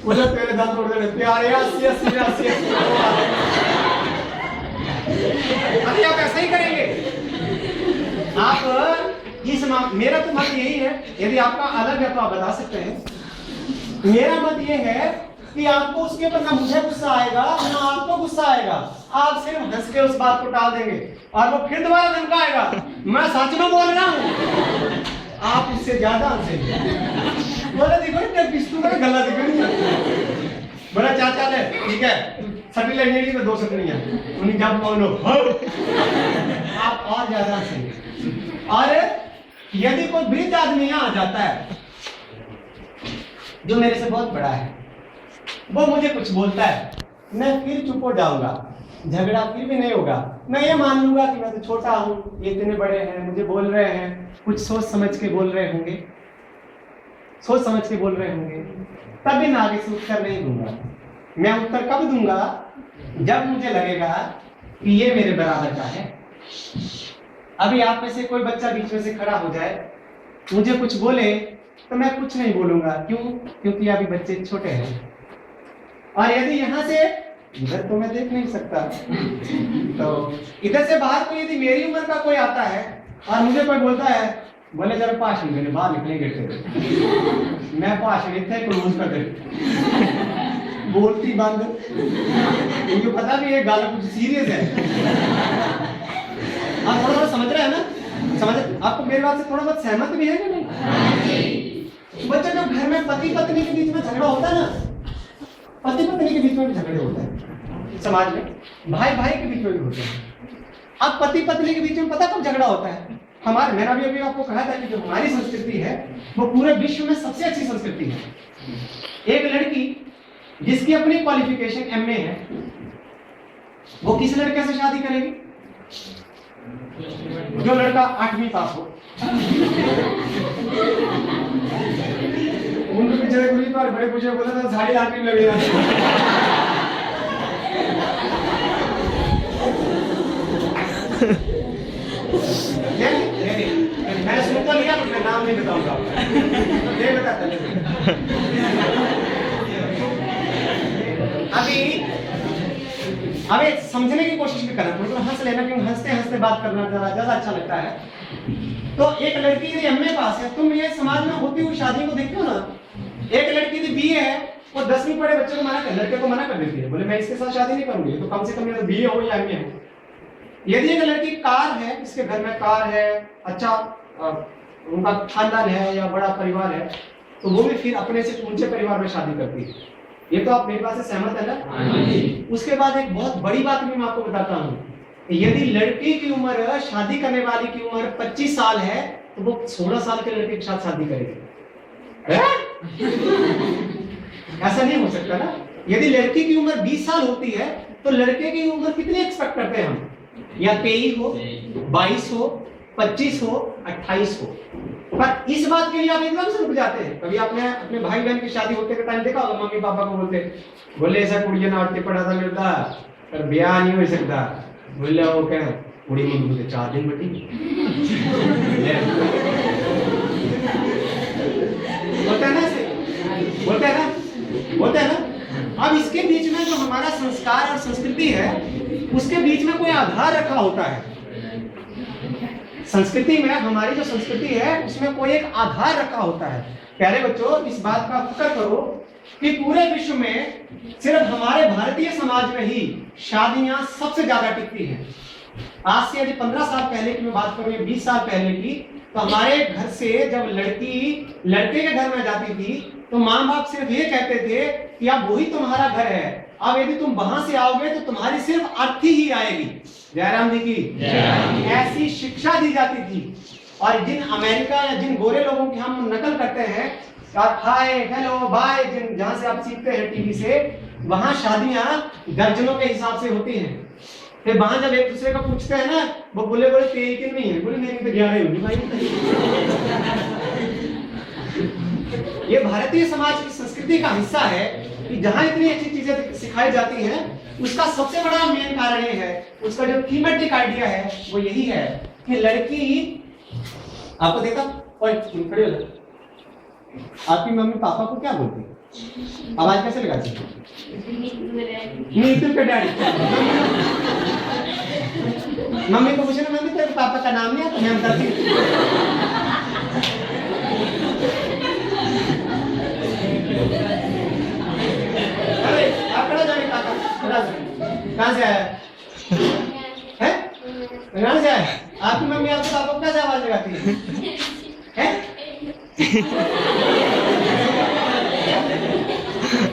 बोला तेरे दांत तोड़ देने प्यारे 80 80 80 अभी आप ऐसा ही करेंगे। आप इस मेरा तो मत यही है, यदि आपका अलग है तो आप बता सकते हैं। मेरा मत ये है कि आपको उसके ऊपर ना मुझे गुस्सा आएगा ना आपको गुस्सा आएगा, आप सिर्फ हंस के उस बात को टाल देंगे और वो फिर दोबारा धमकाएगा। मैं सच में बोल रहा हूँ, आप इससे ज्यादा हंसेंगे। बोला देखो इतना पिस्तूल का गला दिख रही है, बोला चाचा ले ठीक है सटी लगने की तो 2 सटनियां उन्हीं जब बोलो आप और ज्यादा हंसेंगे। और यदि कोई वृद्ध आदमी यहाँ आ जाता है जो मेरे से बहुत बड़ा है, वो मुझे कुछ बोलता है, मैं फिर चुप हो जाऊंगा, झगड़ा फिर भी नहीं होगा। मैं ये मान लूंगा कि मैं तो छोटा हूँ, ये इतने बड़े हैं, मुझे बोल रहे हैं, कुछ सोच समझ के बोल रहे होंगे, सोच समझ के बोल रहे होंगे, तब भी मैं आगे से उत्तर नहीं दूंगा। मैं उत्तर कब दूंगा? जब मुझे लगेगा कि ये मेरे बराबर का है। अभी आप में से कोई बच्चा बीच में से खड़ा हो जाए, मुझे कुछ बोले, तो मैं कुछ नहीं बोलूंगा। क्यों? क्योंकि अभी बच्चे छोटे हैं। और यदि यहाँ से इधर तो मैं देख नहीं सकता, तो इधर से बाहर कोई यदि मेरी उम्र का कोई आता है और मुझे कोई बोलता है, बोले जरा पास में मेरे बाहर निकलेंगे थे, मैं पास में थे क्लोज कर दे बोलती बंद, मुझे पता भी है गाला कुछ सीरियस है। आप थोड़ा समझ रहे हैं ना? समझ आपको मेरी बात से थोड़ा बहुत सहमत भी है कि नहीं? बच्चे जब घर में पति पत्नी के बीच में झगड़ा होता है ना, पति पत्नी के बीच में भी झगड़े होते हैं, समाज में भाई भाई के बीच में भी होते हैं। अब पति पत्नी के बीच में पता कब झगड़ा होता है? हमारे मैंने अभी आपको कहा था कि जो हमारी संस्कृति है वो पूरे विश्व में सबसे अच्छी संस्कृति है। एक लड़की जिसकी अपनी क्वालिफिकेशन एमए है, वो किस लड़के से शादी करेगी? जो लड़का 8वीं पास हो। उनके पीछे गुरी पर बड़े पूछे बोला था झाड़ी लाटी लगेगा। मैंने सुन तो लिया, मैं नाम नहीं बताऊंगा, नहीं बताता। अभी समझने की कोशिश भी करना, थोड़ा हंस लेना, क्योंकि हंसते हंसते बात करना ज्यादा अच्छा लगता है। तो एक लड़की यदि एमए पास है, तुम ये समाज में होती हुई शादी को देखते हो ना, एक लड़की यदि बीए है, वो 10वीं पढ़े बच्चे को मना कर, लड़के को मना कर देती है, बोले मैं इसके साथ शादी नहीं करूंगी, तो कम से कम मेरा बीए हो या एमए हो। यदि एक लड़की कार है, इसके घर में कार है, अच्छा उनका खानदान है या बड़ा परिवार है, तो वो भी फिर अपने से ऊंचे परिवार में शादी करती है। ये तो आप मेरी बात से सहमत है ना? उसके बाद एक बहुत बड़ी बात भी मैं आपको बताता हूँ, यदि लड़की की उम्र, शादी करने वाली की उम्र 25 साल है, तो वो 16 साल के लड़के के साथ शादी करेगी। ऐसा नहीं हो सकता ना? यदि लड़की की उम्र 20 साल होती है, तो लड़के की उम्र कितनी एक्सपेक्ट करते हैं हम? या 23 हो, 22 हो, 25 हो, 28 हो। पर इस बात के लिए आप एकदम से रुक जाते हैं। कभी आपने अपने भाई बहन की शादी होते के टाइम देखा होगा, मम्मी पापा को बोले ऐसा कुड़िया ना उठते पड़ा था मिलता, पर ब्याह नहीं हो सकता। बोले वो क्या कुड़ी में मुझे 4 दिन बटी बोलते हैं ना, बोलते हैं ना, बोलते हैं ना। अब इसके बीच में जो हमारा संस्कार और संस्कृति है, उसके बीच में कोई आधार रखा होता है। संस्कृति में, हमारी जो संस्कृति है उसमें कोई एक आधार रखा होता है। प्यारे बच्चों, इस बात का फिक्र करो कि पूरे विश्व में सिर्फ हमारे भारतीय समाज में ही शादियां सबसे ज्यादा टिकती हैं। आज से यदि 15 साल पहले की मैं बात करूं या 20 साल पहले की, तो हमारे घर से जब लड़की लड़के के घर में जाती थी, तो माँ बाप सिर्फ ये कहते थे कि अब वही तुम्हारा घर है, अब यदि तुम वहां से आओगे तो तुम्हारी सिर्फ अर्थी ही आएगी। जयराम जी की ऐसी शिक्षा दी जाती थी। और जिन अमेरिका या जिन गोरे लोगों की हम नकल करते हैं, हाय हेलो बाय, जिन जहां से आप सीखते हैं टीवी से, वहां शादियां दर्जनों के हिसाब से होती हैं। फिर वहां जब एक दूसरे को पूछते हैं ना, वो बोले 23 दिन नहीं है, बोले नहीं तो 11 होगी भाई। ये भारतीय समाज की संस्कृति का हिस्सा है कि जहां इतनी अच्छी चीजें सिखाई जाती हैं, उसका सबसे बड़ा मेन कारण ये है, उसका जो थीमेटिक आइडिया है वो यही है कि लड़की, आपको देखा और खड़े हो, आपकी मम्मी पापा को क्या बोलती है? आवाज कैसे लगाती है? नीतू के डैडी। मम्मी को पूछना, मम्मी तेरे पापा का नाम नहीं आता? मैं बताती हूँ। अरे आप कहाँ जाने काका? कहाँ से आया है? कहाँ से आया? आपकी मम्मी आपके पापा को कैसे आवाज लगाती है? हैं?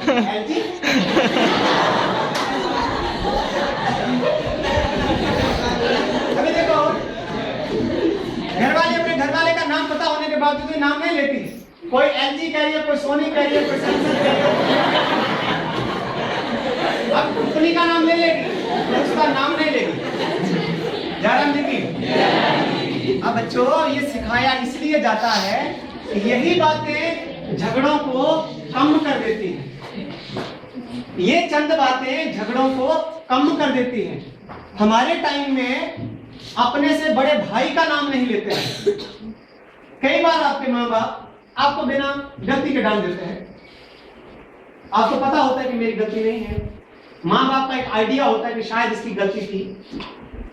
एलजी? अभी देखो, घरवाले अपने घरवाले का नाम पता होने के बावजूद भी नाम नहीं लेती। कोई एलजी कह रही है, कोई सोनी कह रही है, कोई सैमसंग कह रही है। अब कंपनी का नाम ले लेगी, उसका नाम नहीं लेगी। जयराम जी की। अब बच्चों, ये सिखाया इसलिए जाता है कि यही बातें झगड़ों को कम कर देती हैं। ये चंद बातें झगड़ों को कम कर देती हैं। हमारे टाइम में अपने से बड़े भाई का नाम नहीं लेते हैं। कई बार आपके माँ बाप आपको बिना गलती के डांट देते हैं। आपको पता होता है कि मेरी गलती नहीं है। माँ बाप का एक आइडिया होता है कि शायद इसकी गलती थी।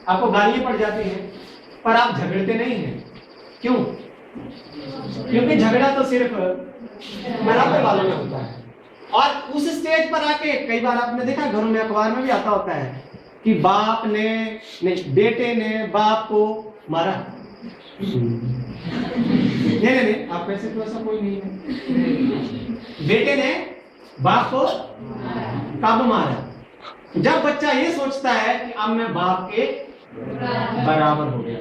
आपको गालियां पड़ जाती हैं, पर आप झगड़ते नहीं हैं। क्यों? क्योंकि झगड़ा तो सिर्फ बराबर वालों में होता है। और उस स्टेज पर आके कई बार आपने देखा, घरों में अखबार में भी आता होता है कि बाप ने नहीं, बेटे ने बाप को मारा। नहीं, आप पैसे तो ऐसा कोई नहीं है। बेटे ने बाप को कब मारा? जब बच्चा ये सोचता है कि अब मैं बाप के बराबर हो गया।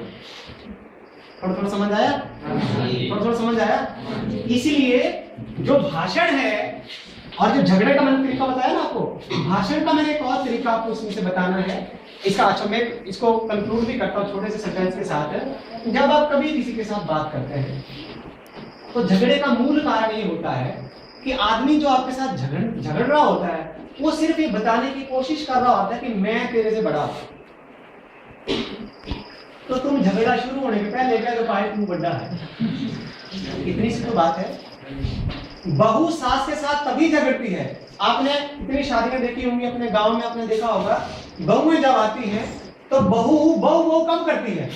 थोड़ा समझ आया? थोड़ा समझ आया? इसीलिए जो भाषण है और जो झगड़े का मैंने तरीका बताया ना आपको, भाषण का मैंने एक और तरीका आपको इसमें से बताना है। इसका अच्छा, मैं इसको कंक्लूड भी करता हूँ छोटे से सेंटेंस के साथ। जब आप कभी किसी के साथ बात करते हैं तो झगड़े का मूल कारण ये होता है कि आदमी जो आपके साथ झगड़ रहा होता है, वो सिर्फ ये बताने की कोशिश कर रहा होता है कि मैं तेरे से बड़ा हूं। तो तुम झगड़ा शुरू होने के पहले कह दो भाई तू बड़ा है। इतनी सी तो बात है। बहू सास के साथ तभी झगड़ती है। आपने इतनी शादियां देखी होंगी अपने गांव में, आपने देखा होगा, बहुएं जब आती हैं तो बहू कम करती है।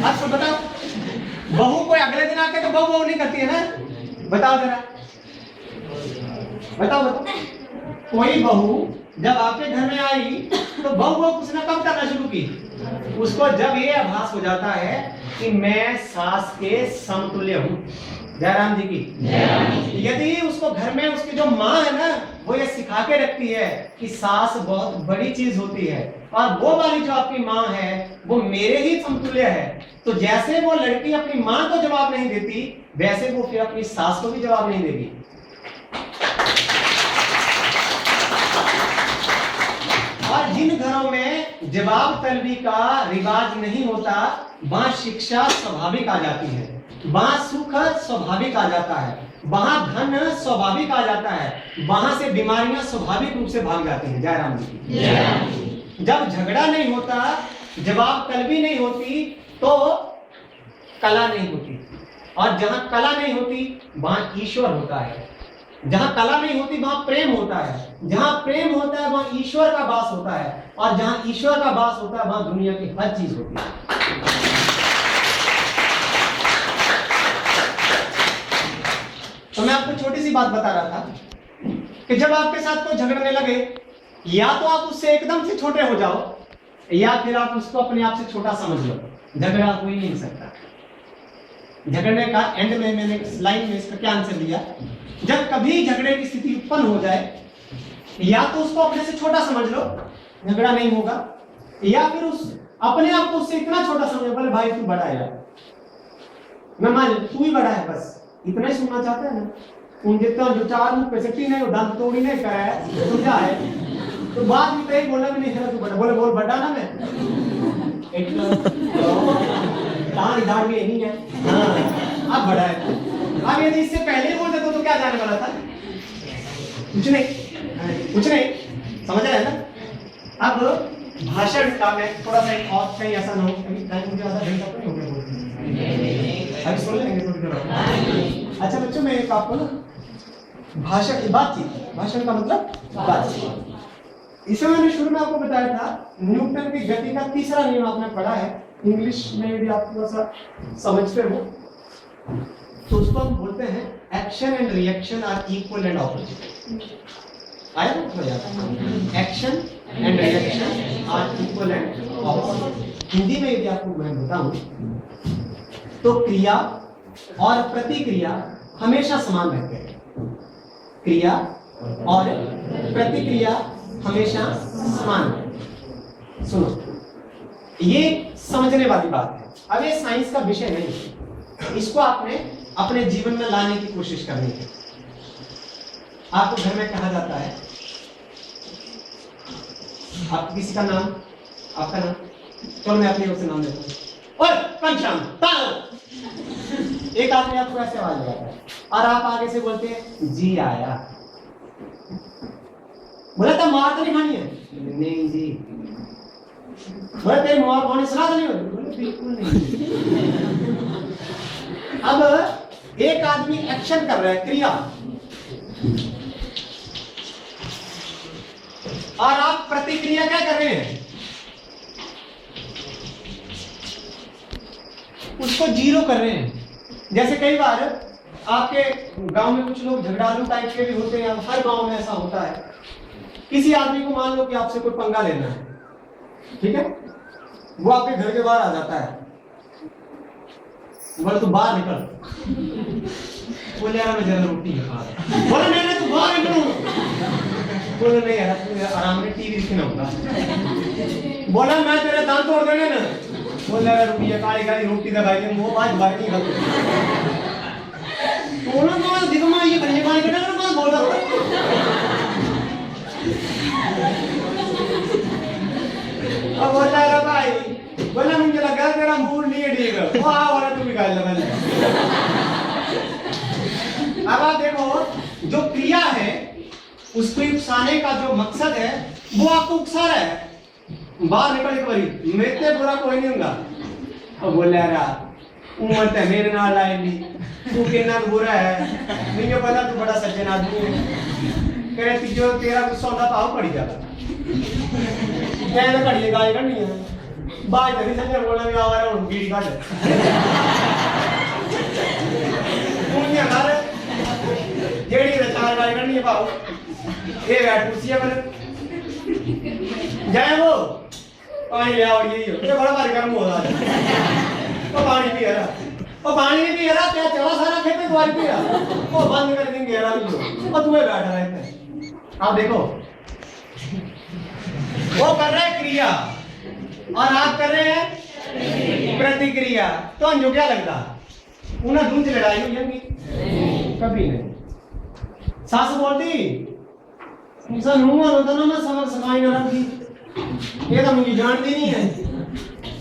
अच्छा बताओ, बहू कोई अगले दिन आके तो बहू नहीं करती है ना? बताओ जरा, बताओ। कोई बहू जब आपके घर में आई तो बहू उसने कब करना शुरू की? उसको जब ये आभास हो जाता है कि मैं सास के समतुल्य हूं। जयराम जी की। यदि उसको घर में उसकी जो माँ है ना, वो ये सिखा के रखती है कि सास बहुत बड़ी चीज होती है और वो वाली जो आपकी माँ है वो मेरे ही समतुल्य है, तो जैसे वो लड़की अपनी माँ को जवाब नहीं देती, वैसे वो फिर अपनी सास को भी जवाब नहीं देगी। और जिन घरों में जवाब तलबी का रिवाज नहीं होता, वहां शिक्षा स्वाभाविक आ जाती है, वहां सुख स्वाभाविक आ जाता है, वहां धन स्वाभाविक आ जाता है, वहां से बीमारियां स्वाभाविक रूप से भाग जाती हैं। जयराम जी। जब झगड़ा नहीं होता, जवाब तलबी नहीं होती, तो कला नहीं होती, और जहां कला नहीं होती वहां ईश्वर होता है। जहां कला नहीं होती वहां प्रेम होता है, जहां प्रेम होता है वहां ईश्वर का वास होता है, और जहां ईश्वर का वास होता है वहां दुनिया की हर चीज होती है। तो मैं आपको छोटी सी बात बता रहा था कि जब आपके साथ कोई झगड़ने लगे, या तो आप उससे एकदम से छोटे हो जाओ, या फिर आप उसको अपने आप से छोटा समझ लो। झगड़ा हो ही नहीं सकता। झगड़ने का एंड में मैंने स्लाइड में इसका क्या आंसर दिया, जब कभी झगड़े की स्थिति उत्पन्न हो जाए, या तो उसको अपने से छोटा समझ लो, झगड़ा नहीं होगा, या फिर उस अपने आप को उससे इतना छोटा समझो, बोले भाई तू बड़ा है यार, मैं मान तू ही बड़ा है, बस इतना ही सुनना चाहता है ना। उन जितना जो चार मुख पैसे नहीं, दांत तोड़ी नहीं करा है, समझा है, तो बाद में कहीं बोला भी नहीं तू बड़ा, बोले बोल बड़ा ना मैं दाढ़ में नहीं है, हाँ अब बड़ा है। अब यदि इससे पहले ही बोल देते तो क्या जाने वाला था? कुछ नहीं, समझ आया ना। अब भाषण का मैं थोड़ा सा एक और कहीं ऐसा ना हो, मुझे आधा घंटा तो नहीं हो गया, अभी सुन लेंगे थोड़ी देर। अच्छा बच्चों, मैं एक आपको ना भाषण का मतलब बातचीत। इसे मैंने शुरू में आपको बताया था, न्यूटन की गति का तीसरा नियम आपने पढ़ा है इंग्लिश में, यदि आप थोड़ा सा समझते हो तो उसको हम बोलते हैं action and reaction are equal and opposite. आया ना? Action and reaction are equal and opposite. Hindi में यदि आपको मैं बताऊं तो क्रिया और प्रतिक्रिया हमेशा समान रहते हैं। क्रिया और प्रतिक्रिया हमेशा समान है। सुनो, ये समझने वाली बात है। अब ये साइंस का विषय नहीं है, इसको आपने अपने जीवन में लाने की कोशिश करनी है। आपको घर में कहा जाता है, आप किसी का नाम, आपका नाम, चलो मैं अपनी ओर से नाम देता हूं, ओए पंचांग ताओ। एक आदमी आपको ऐसे आवाज लगाता है और आप आगे से बोलते हैं जी आया। बोला तो मार तो नहीं खानी है? नहीं जी। बोले तेरी मार खाने सलाह तो नहीं होती? बोले बिल्कुल नहीं। अब एक आदमी एक्शन कर रहा है, क्रिया, और आप प्रतिक्रिया क्या कर रहे हैं? उसको जीरो कर रहे हैं। जैसे कई बार आपके गांव में कुछ लोग झगड़ालू टाइप के भी होते हैं, हर गांव में ऐसा होता है। किसी आदमी को मान लो कि आपसे कोई पंगा लेना है, ठीक है, वो आपके घर के बाहर आ जाता है, बोले तू बाहर निकल। बोले यार मैं जरा रोटी खा रहा। बोले नहीं तू बाहर निकल। बोले नहीं यार तू आराम में टीवी देखना होगा। बोला मैं तेरे दांत तोड़ देंगे ना। बोले यार रुपया काली काली रोटी दबाएंगे, वो बात बाहर नहीं खाते। बोला तो दिखमा ये करने का नहीं करना ना, बोला अब बोला रे भाई, बोला मुझे लगा तेरा मूड नहीं है ठीक, वो आ वाला तू भी गाल लगा ले। अब आप देखो, जो क्रिया है उसको उकसाने का जो मकसद है वो आपको उकसा रहा है। बाहर निकल एक बारी, मेरे बुरा कोई नहीं होगा। अब बोला यार उम्र ते मेरे नाल आएगी, तू कितना बुरा है, मुझे पता तू बड़ा सज्जन आदमी है। कह रहे जो तेरा गुस्सा होता पाव पड़ जाता, कहने घड़िए गाली करनी है, बाज नहीं सज्जन बोला मैं आवारा हूं बीड़ी काट। तू क्या कर जेड़ी रे चार गाली करनी है पाव, ये बैठ कुर्सियां पर जाए वो पानी ले और यही हो, ये बड़ा भारी गर्म हो रहा है। तो पानी पी रहा, वो पानी नहीं पी रहा, क्या चला सारा खेत में पानी पी रहा, वो बंद कर देंगे यार, और तुम्हें बैठा रहता है। आप देखो, वो कर रहे हैं क्रिया और आप कर रहे हैं प्रतिक्रिया, तो अंजो क्या लगता? उन्हें दूध लड़ाई हुई होगी? कभी नहीं। सास बोलती मुझसे नूमान होता ना, मैं सबक सिखाई ना रखी, ये तो मुझे जानती नहीं है।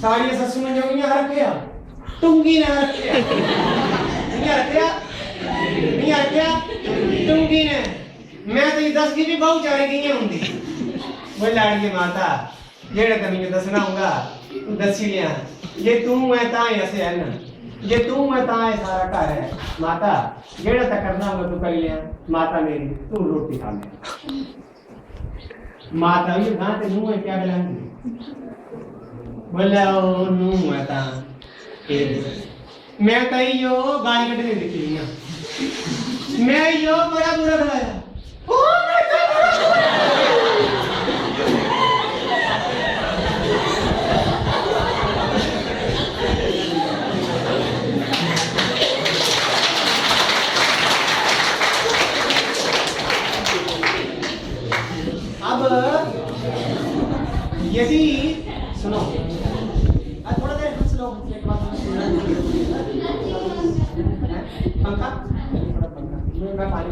साड़ी ससु में जो नहीं रखे, तुमकी ने रखे, नहीं रखे, नहीं रखे, तुमकी ने। मैं तो ये 10 की भी बहुत चारे की है होंगी। वो लाड़ी माता, जेड़े तो मुझे दसना होगा, तू दसी लिया, ये तू मैं ताए ऐसे है ना, ये तू मैं ताए सारा का है। माता जेड़ा तक करना होगा तू कर लिया, माता मेरी तू रोटी खा ले। माता ये गांव ते मुंह है क्या गलांगी? बोले ओ नू माता मैं कही यो गाली कटने दिखी ना, मैं यो बड़ा बुरा बनाया। ओ मैं तो बुरा यदि सुनो, थोड़ा देर हंस लो, पंखा मैं पानी